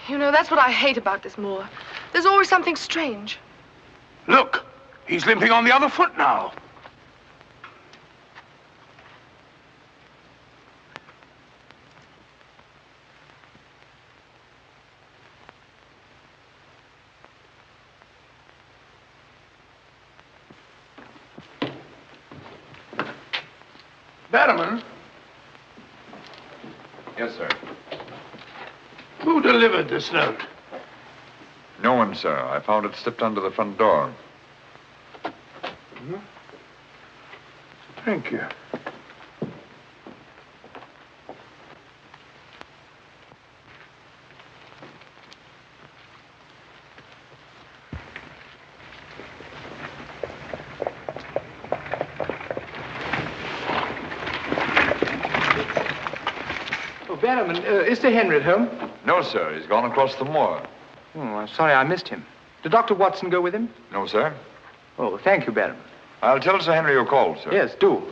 You know, that's what I hate about this moor. There's always something strange. Look, he's limping on the other foot now. Batterman? Yes, sir. Who delivered this note? No one, sir. I found it slipped under the front door. Thank you. Batterman, is Sir Henry at home? No, sir. He's gone across the moor. Oh, I'm sorry I missed him. Did Dr. Watson go with him? No, sir. Oh, thank you, Batterman. I'll tell Sir Henry you called, sir. Yes, do.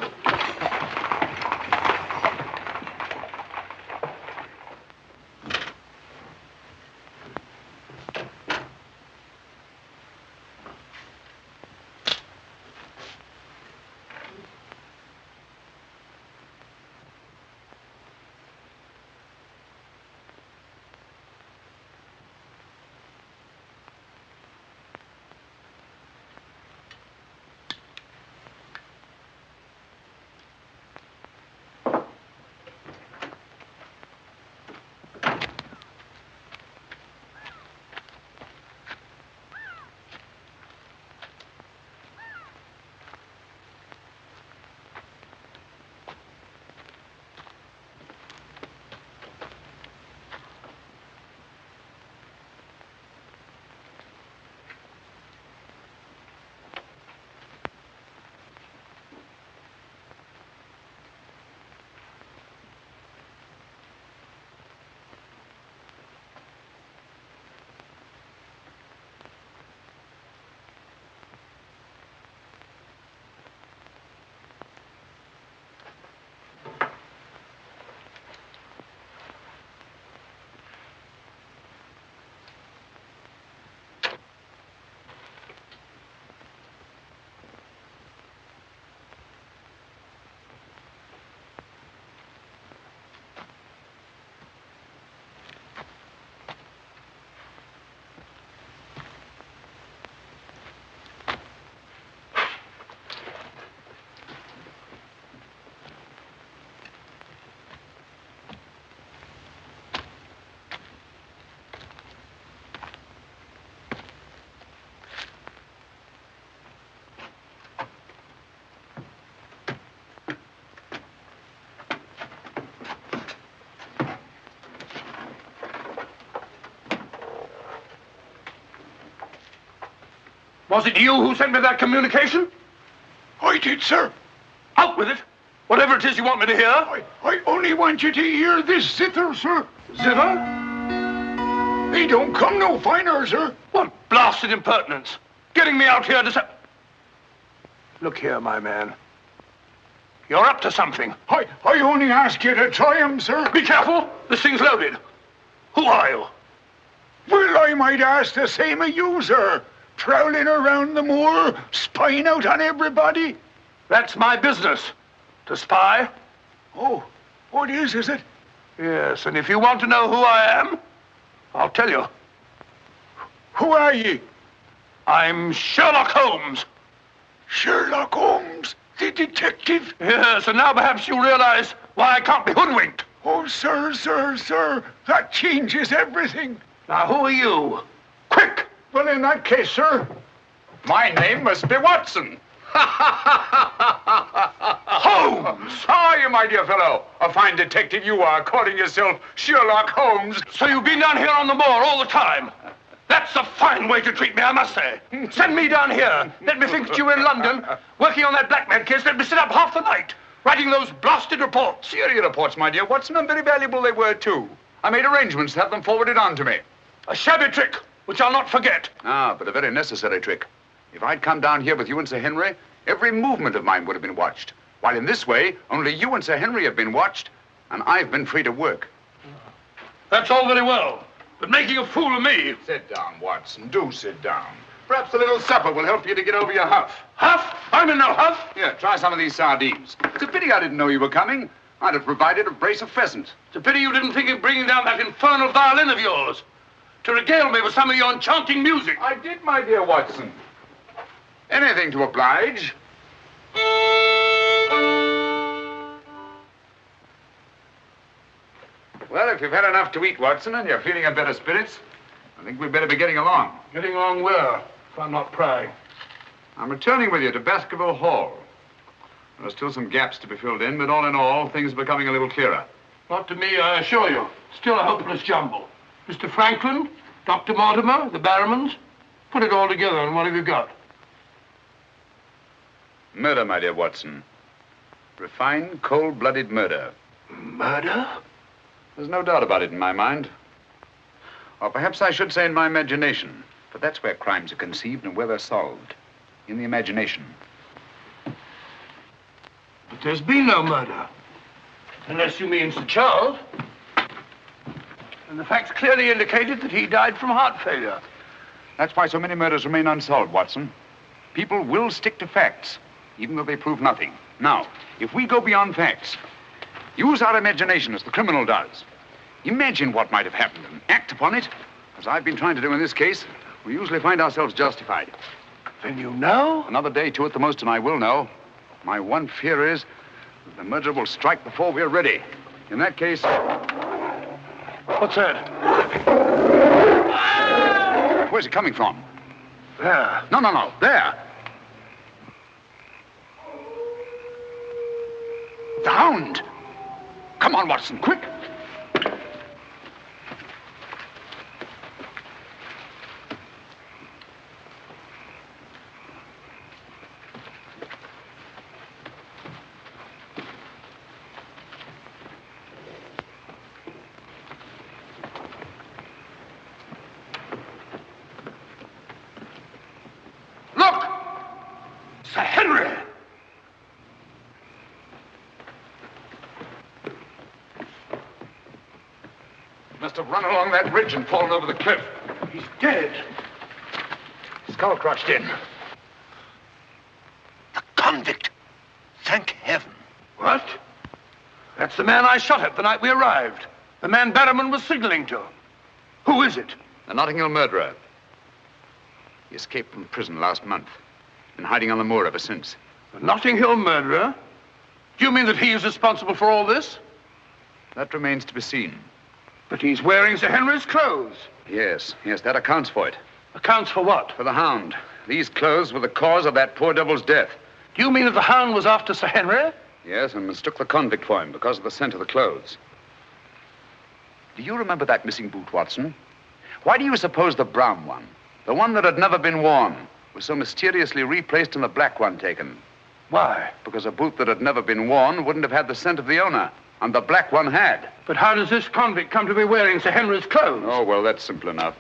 Was it you who sent me that communication? I did, sir. Out with it. Whatever it is you want me to hear. I only want you to hear this zither, sir. Zither? He don't come no finer, sir. What blasted impertinence. Getting me out here to say... Look here, my man. You're up to something. I only ask you to try him, sir. Be careful. This thing's loaded. Who are you? Well, I might ask the same of you, sir. Prowling around the moor, spying out on everybody. That's my business. To spy. Oh, what is it? Yes, and if you want to know who I am, I'll tell you. Who are ye? I'm Sherlock Holmes. Sherlock Holmes, the detective? Yes, and now perhaps you'll realize why I can't be hoodwinked. Oh, sir, that changes everything. Now, who are you? Quick! Well, in that case, sir... My name must be Watson. Holmes! How are you, my my dear fellow. A fine detective you are, calling yourself Sherlock Holmes. So you've been down here on the moor all the time? That's a fine way to treat me, I must say. Send me down here. Let me think that you were in London, working on that blackmail case. Let me sit up half the night, writing those blasted reports. Theory reports, my dear Watson, and very valuable they were, too. I made arrangements to have them forwarded on to me. A shabby trick, which I'll not forget. Ah, but a very necessary trick. If I'd come down here with you and Sir Henry, every movement of mine would have been watched. While in this way, only you and Sir Henry have been watched, and I've been free to work. That's all very well, but making a fool of me... Sit down, Watson. Do sit down. Perhaps a little supper will help you to get over your huff. Huff? I'm in no huff. Here, try some of these sardines. It's a pity I didn't know you were coming. I'd have provided a brace of pheasant. It's a pity you didn't think of bringing down that infernal violin of yours to regale me with some of your enchanting music. I did, my dear Watson. Anything to oblige. Well, if you've had enough to eat, Watson, and you're feeling in better spirits, I think we'd better be getting along. Getting along where, if I'm not prying? I'm returning with you to Baskerville Hall. There are still some gaps to be filled in, but all in all, things are becoming a little clearer. Not to me, I assure you. Still a hopeless jumble. Mr. Franklin, Dr. Mortimer, the Barrowmans. Put it all together, and what have you got? Murder, my dear Watson. Refined, cold-blooded murder. Murder? There's no doubt about it in my mind. Or perhaps I should say in my imagination. For that's where crimes are conceived and where they're solved. In the imagination. But there's been no murder. Unless you mean Sir Charles. And the facts clearly indicated that he died from heart failure. That's why so many murders remain unsolved, Watson. People will stick to facts, even though they prove nothing. Now, if we go beyond facts, use our imagination as the criminal does. Imagine what might have happened and act upon it, as I've been trying to do in this case. We usually find ourselves justified. Then you know? Another day, two at the most, and I will know. My one fear is that the murderer will strike before we're ready. In that case... What's that? Where's it coming from? There. No. There. The hound. Come on, Watson, quick. Look! Sir Henry! Must have run along that ridge and fallen over the cliff. He's dead. Skull crushed in. The convict. Thank heaven. What? That's the man I shot at the night we arrived. The man Barrowman was signaling to. Who is it? The Notting Hill murderer. He escaped from prison last month. Been hiding on the moor ever since. The Notting Hill murderer? Do you mean that he is responsible for all this? That remains to be seen. But he's wearing Sir Henry's clothes. Yes, that accounts for it. Accounts for what? For the hound. These clothes were the cause of that poor devil's death. Do you mean that the hound was after Sir Henry? Yes, and mistook the convict for him because of the scent of the clothes. Do you remember that missing boot, Watson? Why do you suppose the brown one, the one that had never been worn, was so mysteriously replaced and the black one taken? Why? Because a boot that had never been worn wouldn't have had the scent of the owner, and the black one had. But how does this convict come to be wearing Sir Henry's clothes? Oh, well, that's simple enough.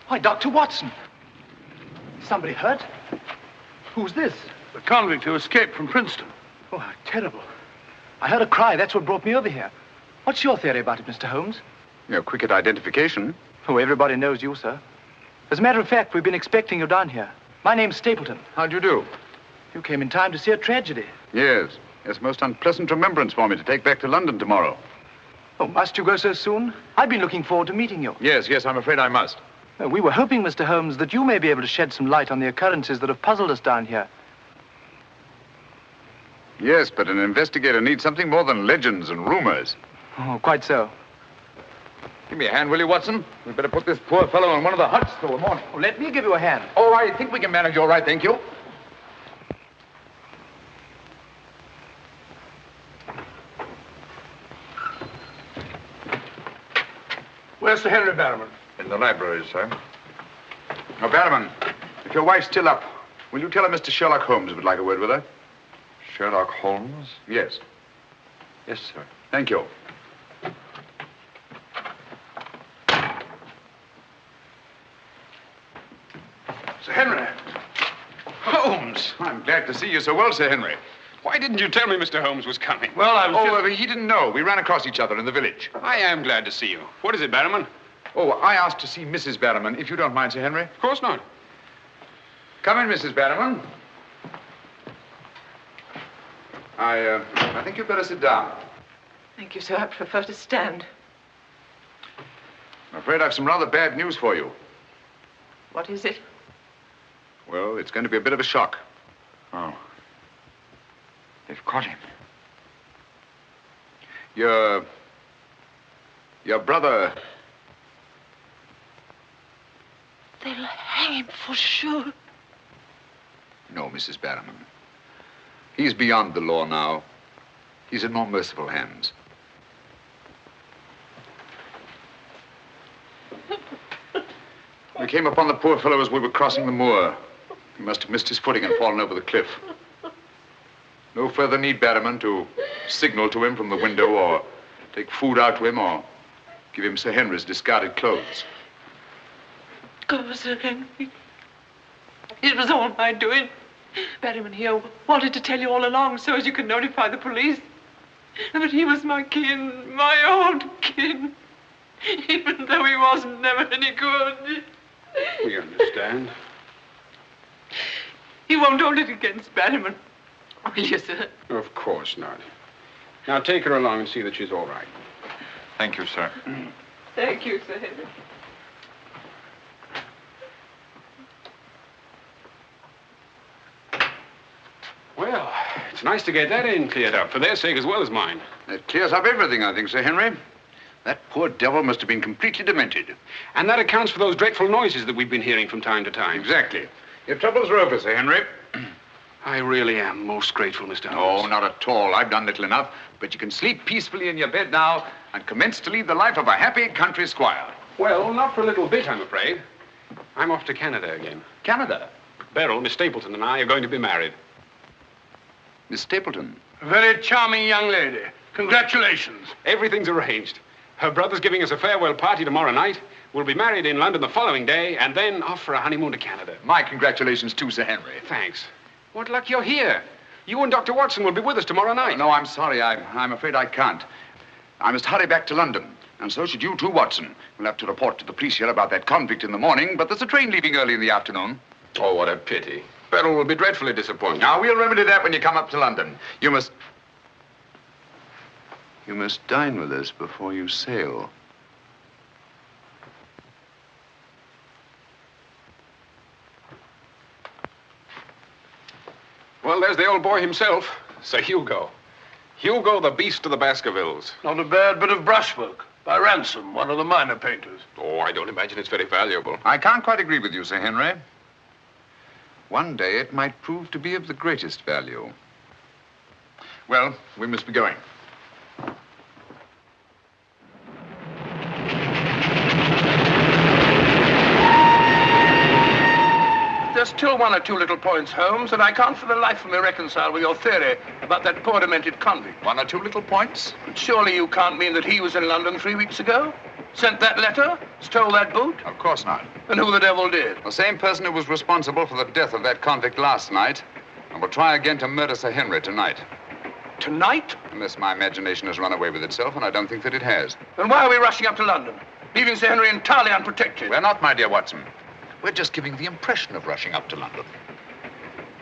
Why, Dr. Watson. Somebody hurt? Who's this? The convict who escaped from Princeton. Oh, how terrible. I heard a cry. That's what brought me over here. What's your theory about it, Mr. Holmes? You're quick at identification. Oh, everybody knows you, sir. As a matter of fact, we've been expecting you down here. My name's Stapleton. How'd you do? You came in time to see a tragedy. Yes, most unpleasant remembrance for me to take back to London tomorrow. Oh, must you go so soon? I've been looking forward to meeting you. Yes, I'm afraid I must. We were hoping, Mr. Holmes, that you may be able to shed some light on the occurrences that have puzzled us down here. Yes, but an investigator needs something more than legends and rumors. Oh, quite so. Give me a hand, will you, Watson? We'd better put this poor fellow in one of the huts till the morning. Oh, let me give you a hand. Oh, I think we can manage all right, thank you. Where's Sir Henry Barrowman? In the library, sir. Now, Barrowman, if your wife's still up, will you tell her Mr. Sherlock Holmes would like a word with her? Sherlock Holmes? Yes. Yes, sir. Thank you. Sir Henry. Holmes! I'm glad to see you so well, Sir Henry. Why didn't you tell me Mr. Holmes was coming? Well, I was he didn't know. We ran across each other in the village. I am glad to see you. What is it, Barrowman? Oh, I asked to see Mrs. Barrowman, if you don't mind, Sir Henry. Of course not. Come in, Mrs. Barrowman. I think you'd better sit down. Thank you, sir. I prefer to stand. I'm afraid I've some rather bad news for you. What is it? Well, it's going to be a bit of a shock. Oh. They've caught him. Your brother... They'll hang him for sure. No, Mrs. Barrowman. He's beyond the law now. He's in more merciful hands. We came upon the poor fellow as we were crossing the moor. He must have missed his footing and fallen over the cliff. No further need, Barrowman, to signal to him from the window or take food out to him or give him Sir Henry's discarded clothes. Go, Sir Henry. It was all my doing. Barrowman here wanted to tell you all along so as you could notify the police. But he was my kin, my old kin. Even though he wasn't never any good. We understand. You won't hold it against Barrowman, will you, sir? Of course not. Now take her along and see that she's all right. Thank you, sir. Thank you, Sir Henry. Well, it's nice to get that in cleared up, for their sake as well as mine. It clears up everything, I think, Sir Henry. That poor devil must have been completely demented. And that accounts for those dreadful noises that we've been hearing from time to time. Exactly. Your troubles are over, Sir Henry. I really am most grateful, Mr. Holmes. Oh, not at all. I've done little enough. But you can sleep peacefully in your bed now and commence to lead the life of a happy country squire. Well, not for a little bit, I'm afraid. I'm off to Canada again. Canada? Beryl, Miss Stapleton, and I are going to be married. Miss Stapleton? A very charming young lady. Congratulations. Everything's arranged. Her brother's giving us a farewell party tomorrow night. We'll be married in London the following day, and then off for a honeymoon to Canada. My congratulations too, Sir Henry. Thanks. What luck you're here. You and Dr. Watson will be with us tomorrow night. No, I'm sorry. I'm afraid I can't. I must hurry back to London. And so should you too, Watson. We'll have to report to the police here about that convict in the morning, but there's a train leaving early in the afternoon. Oh, what a pity. Beryl will be dreadfully disappointed. Now, we'll remedy that when you come up to London. You must dine with us before you sail. Well, there's the old boy himself, Sir Hugo. Hugo, the beast of the Baskervilles. Not a bad bit of brushwork by Ransom, one of the minor painters. Oh, I don't imagine it's very valuable. I can't quite agree with you, Sir Henry. One day it might prove to be of the greatest value. Well, we must be going. There's still one or two little points, Holmes, that I can't for the life of me reconcile with your theory about that poor demented convict. One or two little points? But surely you can't mean that he was in London 3 weeks ago? Sent that letter? Stole that boot? Of course not. And who the devil did? The same person who was responsible for the death of that convict last night and will try again to murder Sir Henry tonight. Tonight? Unless my imagination has run away with itself, and I don't think that it has. Then why are we rushing up to London, leaving Sir Henry entirely unprotected? We're not, my dear Watson. We're just giving the impression of rushing up to London.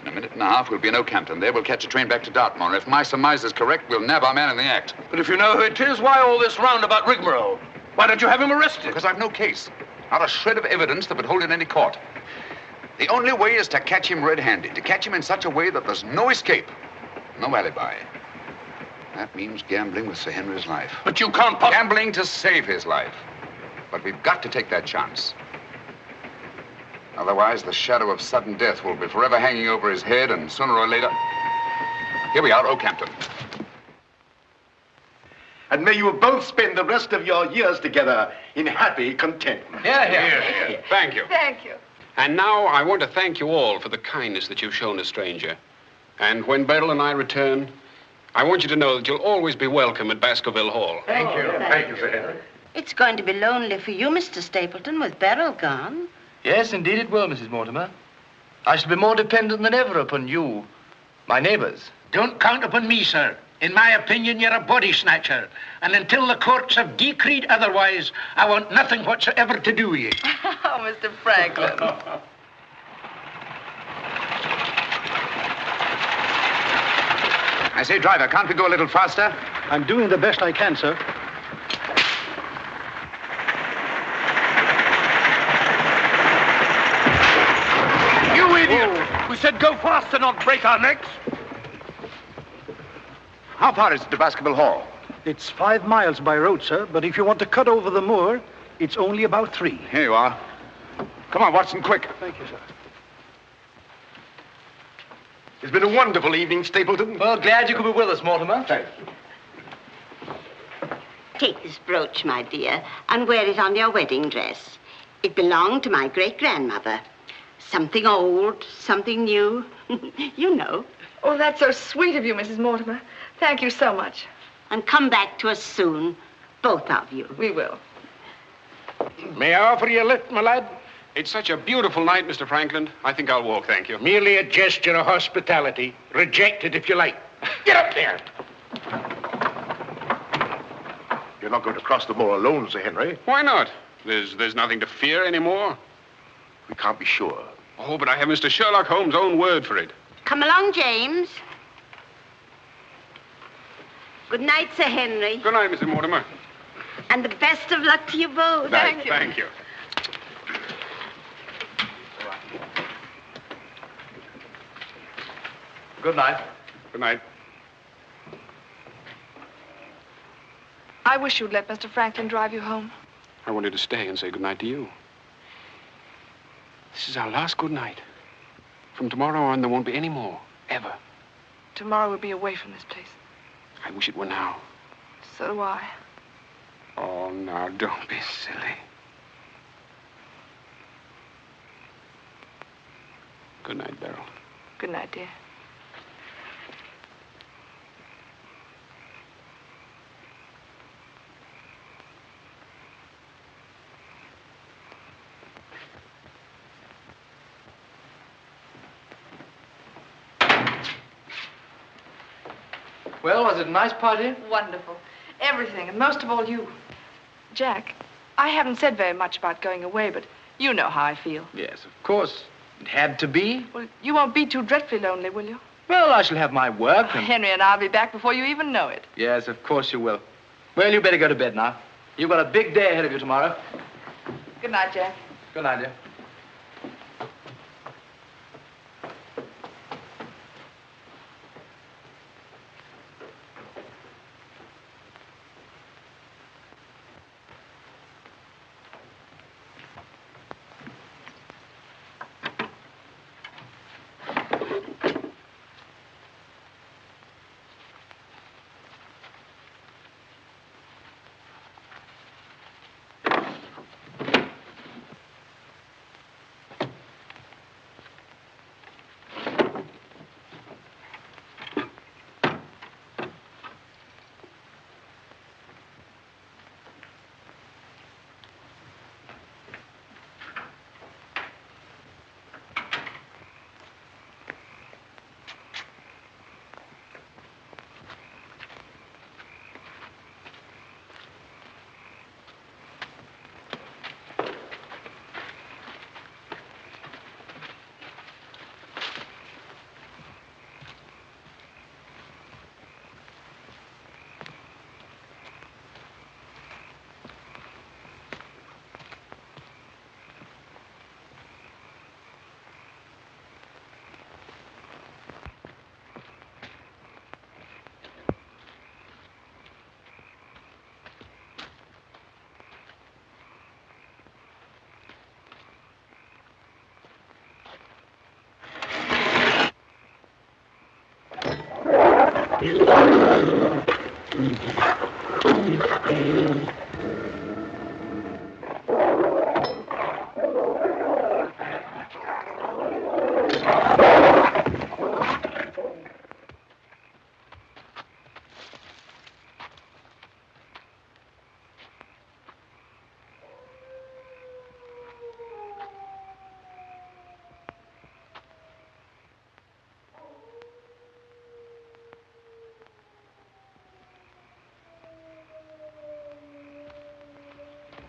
In a minute and a half, we'll be in Oakhampton. There, we'll catch a train back to Dartmoor. If my surmise is correct, we'll nab our man in the act. But if you know who it is, why all this roundabout rigmarole? Why don't you have him arrested? Because I've no case. Not a shred of evidence that would hold in any court. The only way is to catch him red-handed, to catch him in such a way that there's no escape, no alibi. That means gambling with Sir Henry's life. But you can't possibly... Gambling to save his life. But we've got to take that chance. Otherwise, the shadow of sudden death will be forever hanging over his head, and sooner or later... Here we are, Oakhampton. And may you both spend the rest of your years together in happy contentment. Yeah. Thank you. Thank you. And now I want to thank you all for the kindness that you've shown a stranger. And when Beryl and I return, I want you to know that you'll always be welcome at Baskerville Hall. Thank you. Thank you, Sir Henry. It's going to be lonely for you, Mr. Stapleton, with Beryl gone. Yes, indeed it will, Mrs. Mortimer. I shall be more dependent than ever upon you, my neighbors. Don't count upon me, sir. In my opinion, you're a body snatcher. And until the courts have decreed otherwise, I want nothing whatsoever to do with you. Oh, Mr. Franklin. I say, driver, can't we go a little faster? I'm doing the best I can, sir. You idiot! We said go faster, not break our necks. How far is it to Baskerville Hall? It's 5 miles by road, sir, but if you want to cut over the moor, it's only about 3. Here you are. Come on, Watson, quick. Thank you, sir. It's been a wonderful evening, Stapleton. Well, glad you could be with us, Mortimer. Thank you. Take this brooch, my dear, and wear it on your wedding dress. It belonged to my great-grandmother. Something old, something new. You know. Oh, that's so sweet of you, Mrs. Mortimer. Thank you so much. And come back to us soon, both of you. We will. May I offer you a lift, my lad? It's such a beautiful night, Mr. Franklin. I think I'll walk, thank you. Merely a gesture of hospitality. Reject it if you like. Get up there. You're not going to cross the moor alone, Sir Henry. Why not? There's nothing to fear anymore. We can't be sure. Oh, but I have Mr. Sherlock Holmes' own word for it. Come along, James. Good night, Sir Henry. Good night, Mrs. Mortimer. And the best of luck to you both. Thank you. Thank you. Good night. Good night. I wish you'd let Mr. Franklin drive you home. I wanted to stay and say good night to you. This is our last good night. From tomorrow on, there won't be any more. Ever. Tomorrow we'll be away from this place. I wish it were now. So do I. Oh, now, don't be silly. Good night, Beryl. Good night, dear. Well, was it a nice party? Wonderful. Everything, and most of all you. Jack, I haven't said very much about going away, but you know how I feel. Yes, of course. It had to be. Well, you won't be too dreadfully lonely, will you? Well, I shall have my work and... Henry and I'll be back before you even know it. Yes, of course you will. Well, you better go to bed now. You've got a big day ahead of you tomorrow. Good night, Jack. Good night, dear.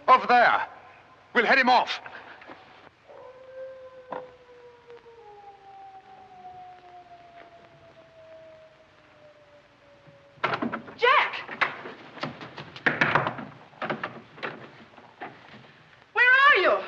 Over there. We'll head him off. Jack! Where are you?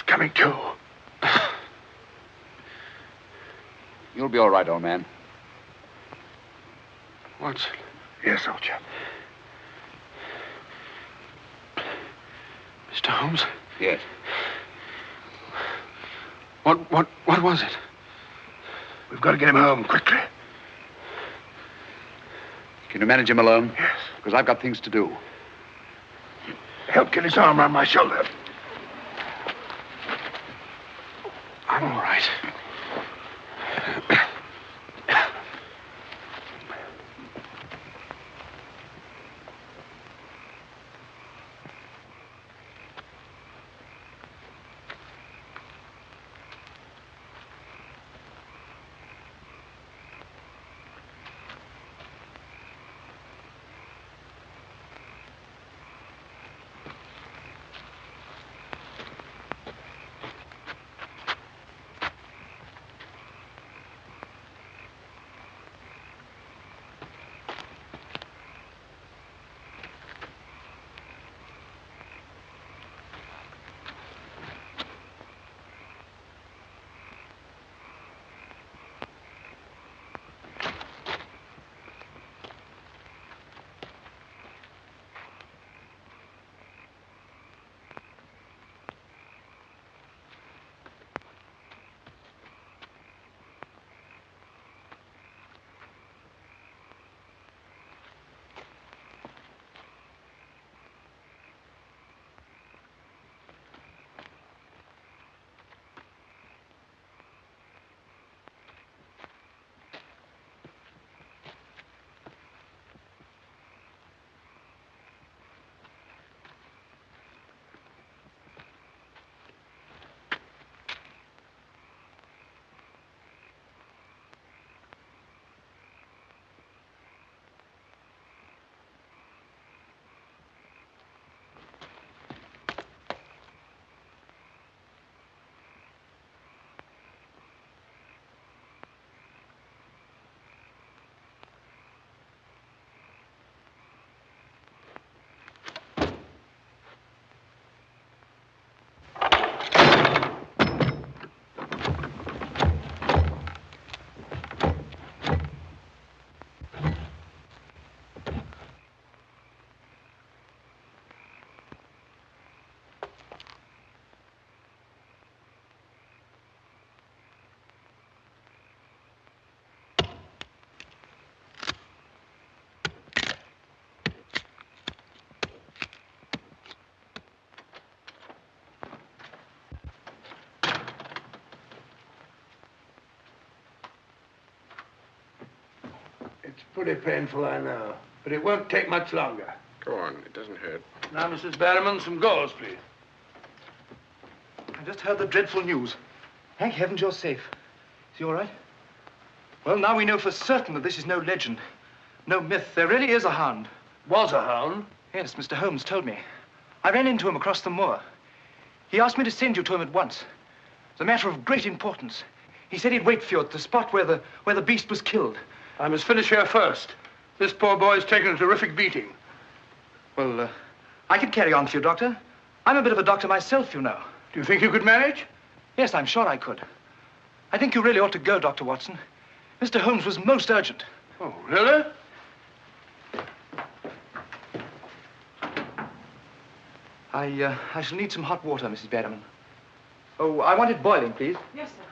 Coming to. You'll be all right, old man. Watson. Yes, old chap. Mr. Holmes? Yes. What was it? We've got to get him home quickly. Can you manage him alone? Yes. Because I've got things to do. Help get his arm around my shoulder. I'm all right. Pretty painful, I know. But it won't take much longer. Go on, it doesn't hurt. Now, Mrs. Barrowman, some gauze, please. I just heard the dreadful news. Thank heavens you're safe. Is he all right? Well, now we know for certain that this is no legend, no myth. There really is a hound. Was a hound? Yes, Mr. Holmes told me. I ran into him across the moor. He asked me to send you to him at once. It's a matter of great importance. He said he'd wait for you at the spot where the beast was killed. I must finish here first. This poor boy's taken a terrific beating. Well, I could carry on for you, Doctor. I'm a bit of a doctor myself, you know. Do you think you could manage? Yes, I'm sure I could. I think you really ought to go, Dr. Watson. Mr. Holmes was most urgent. Oh, really? I shall need some hot water, Mrs. Barrowman. Oh, I want it boiling, please. Yes, sir.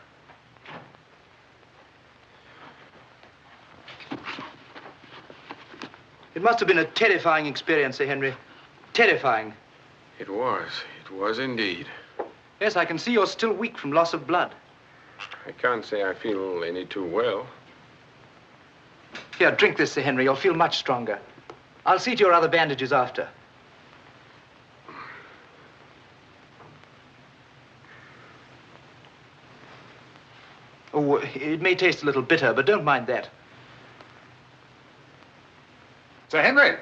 It must have been a terrifying experience, Sir Henry. Terrifying. It was. It was indeed. Yes, I can see you're still weak from loss of blood. I can't say I feel any too well. Here, drink this, Sir Henry. You'll feel much stronger. I'll see to your other bandages after. Oh, it may taste a little bitter, but don't mind that. Sir Henry!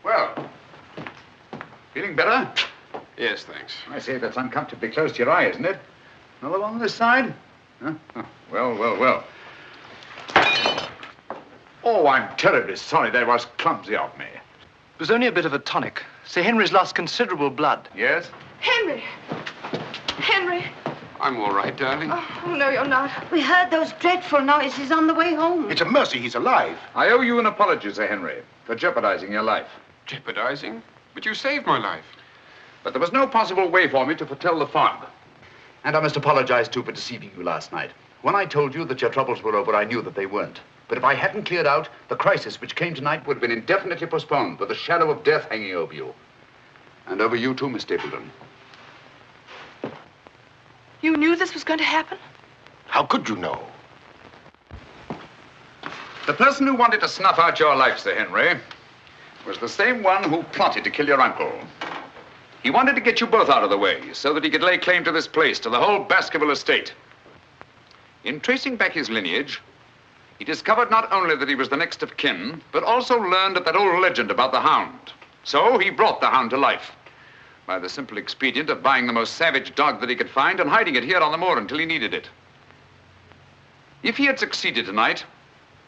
Well, feeling better? Yes, thanks. I say that's uncomfortably close to your eye, isn't it? Another one on this side? Huh? Oh, well. Oh, I'm terribly sorry. That was clumsy of me. It was only a bit of a tonic. Sir Henry's lost considerable blood. Yes? Henry! Henry! I'm all right, darling. Oh, no, you're not. We heard those dreadful noises on the way home. It's a mercy he's alive. I owe you an apology, Sir Henry, for jeopardizing your life. Jeopardizing? But you saved my life. But there was no possible way for me to foretell the fog. And I must apologize, too, for deceiving you last night. When I told you that your troubles were over, I knew that they weren't. But if I hadn't cleared out, the crisis which came tonight would have been indefinitely postponed, with the shadow of death hanging over you. And over you, too, Miss Stapleton. You knew this was going to happen? How could you know? The person who wanted to snuff out your life, Sir Henry, was the same one who plotted to kill your uncle. He wanted to get you both out of the way so that he could lay claim to this place, to the whole Baskerville estate. In tracing back his lineage, he discovered not only that he was the next of kin, but also learned of that old legend about the hound. So he brought the hound to life by the simple expedient of buying the most savage dog that he could find and hiding it here on the moor until he needed it. If he had succeeded tonight,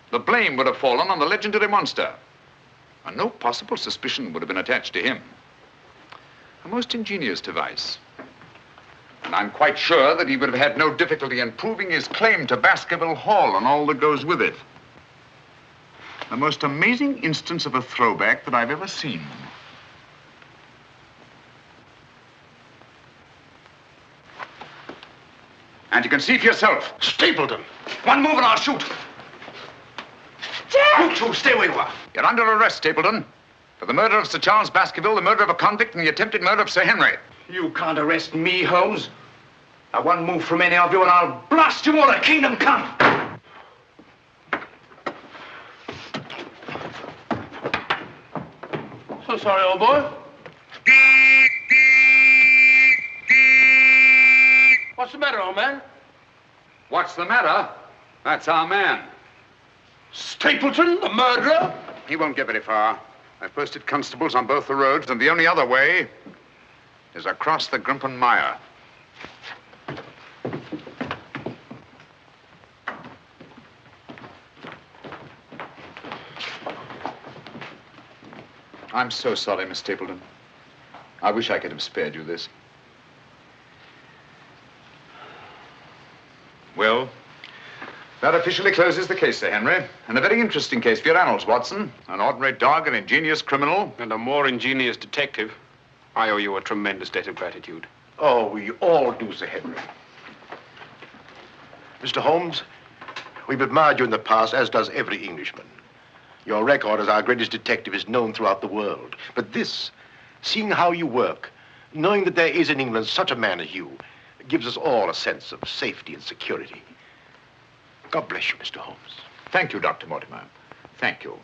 the blame would have fallen on the legendary monster, and no possible suspicion would have been attached to him. A most ingenious device. And I'm quite sure that he would have had no difficulty in proving his claim to Baskerville Hall and all that goes with it. The most amazing instance of a throwback that I've ever seen. And you can see for yourself. Stapleton! One move and I'll shoot. Jack! You two, stay where you are. You're under arrest, Stapleton, for the murder of Sir Charles Baskerville, the murder of a convict, and the attempted murder of Sir Henry. You can't arrest me, Holmes. Now, one move from any of you and I'll blast you all to kingdom come. So sorry, old boy. What's the matter, old man? What's the matter? That's our man. Stapleton, the murderer? He won't get very far. I've posted constables on both the roads, and the only other way is across the Grimpen Mire. I'm so sorry, Miss Stapleton. I wish I could have spared you this. Well, that officially closes the case, Sir Henry. And a very interesting case for your annals, Watson. An ordinary dog, an ingenious criminal. And a more ingenious detective. I owe you a tremendous debt of gratitude. Oh, we all do, Sir Henry. Mr. Holmes, we've admired you in the past, as does every Englishman. Your record as our greatest detective is known throughout the world. But this, seeing how you work, knowing that there is in England such a man as you, gives us all a sense of safety and security. God bless you, Mr. Holmes. Thank you, Dr. Mortimer. Thank you.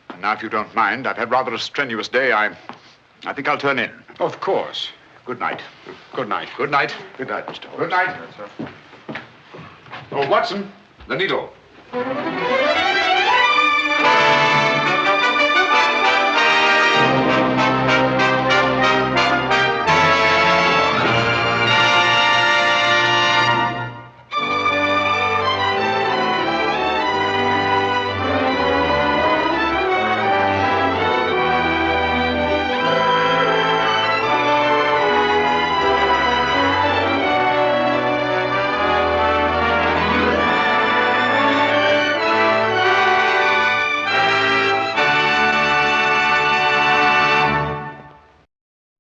And now, if you don't mind, I've had rather a strenuous day. I think I'll turn in. Of course. Good night. Good night. Good night. Good night, Mr. Holmes. Good night. Oh, Watson, the needle.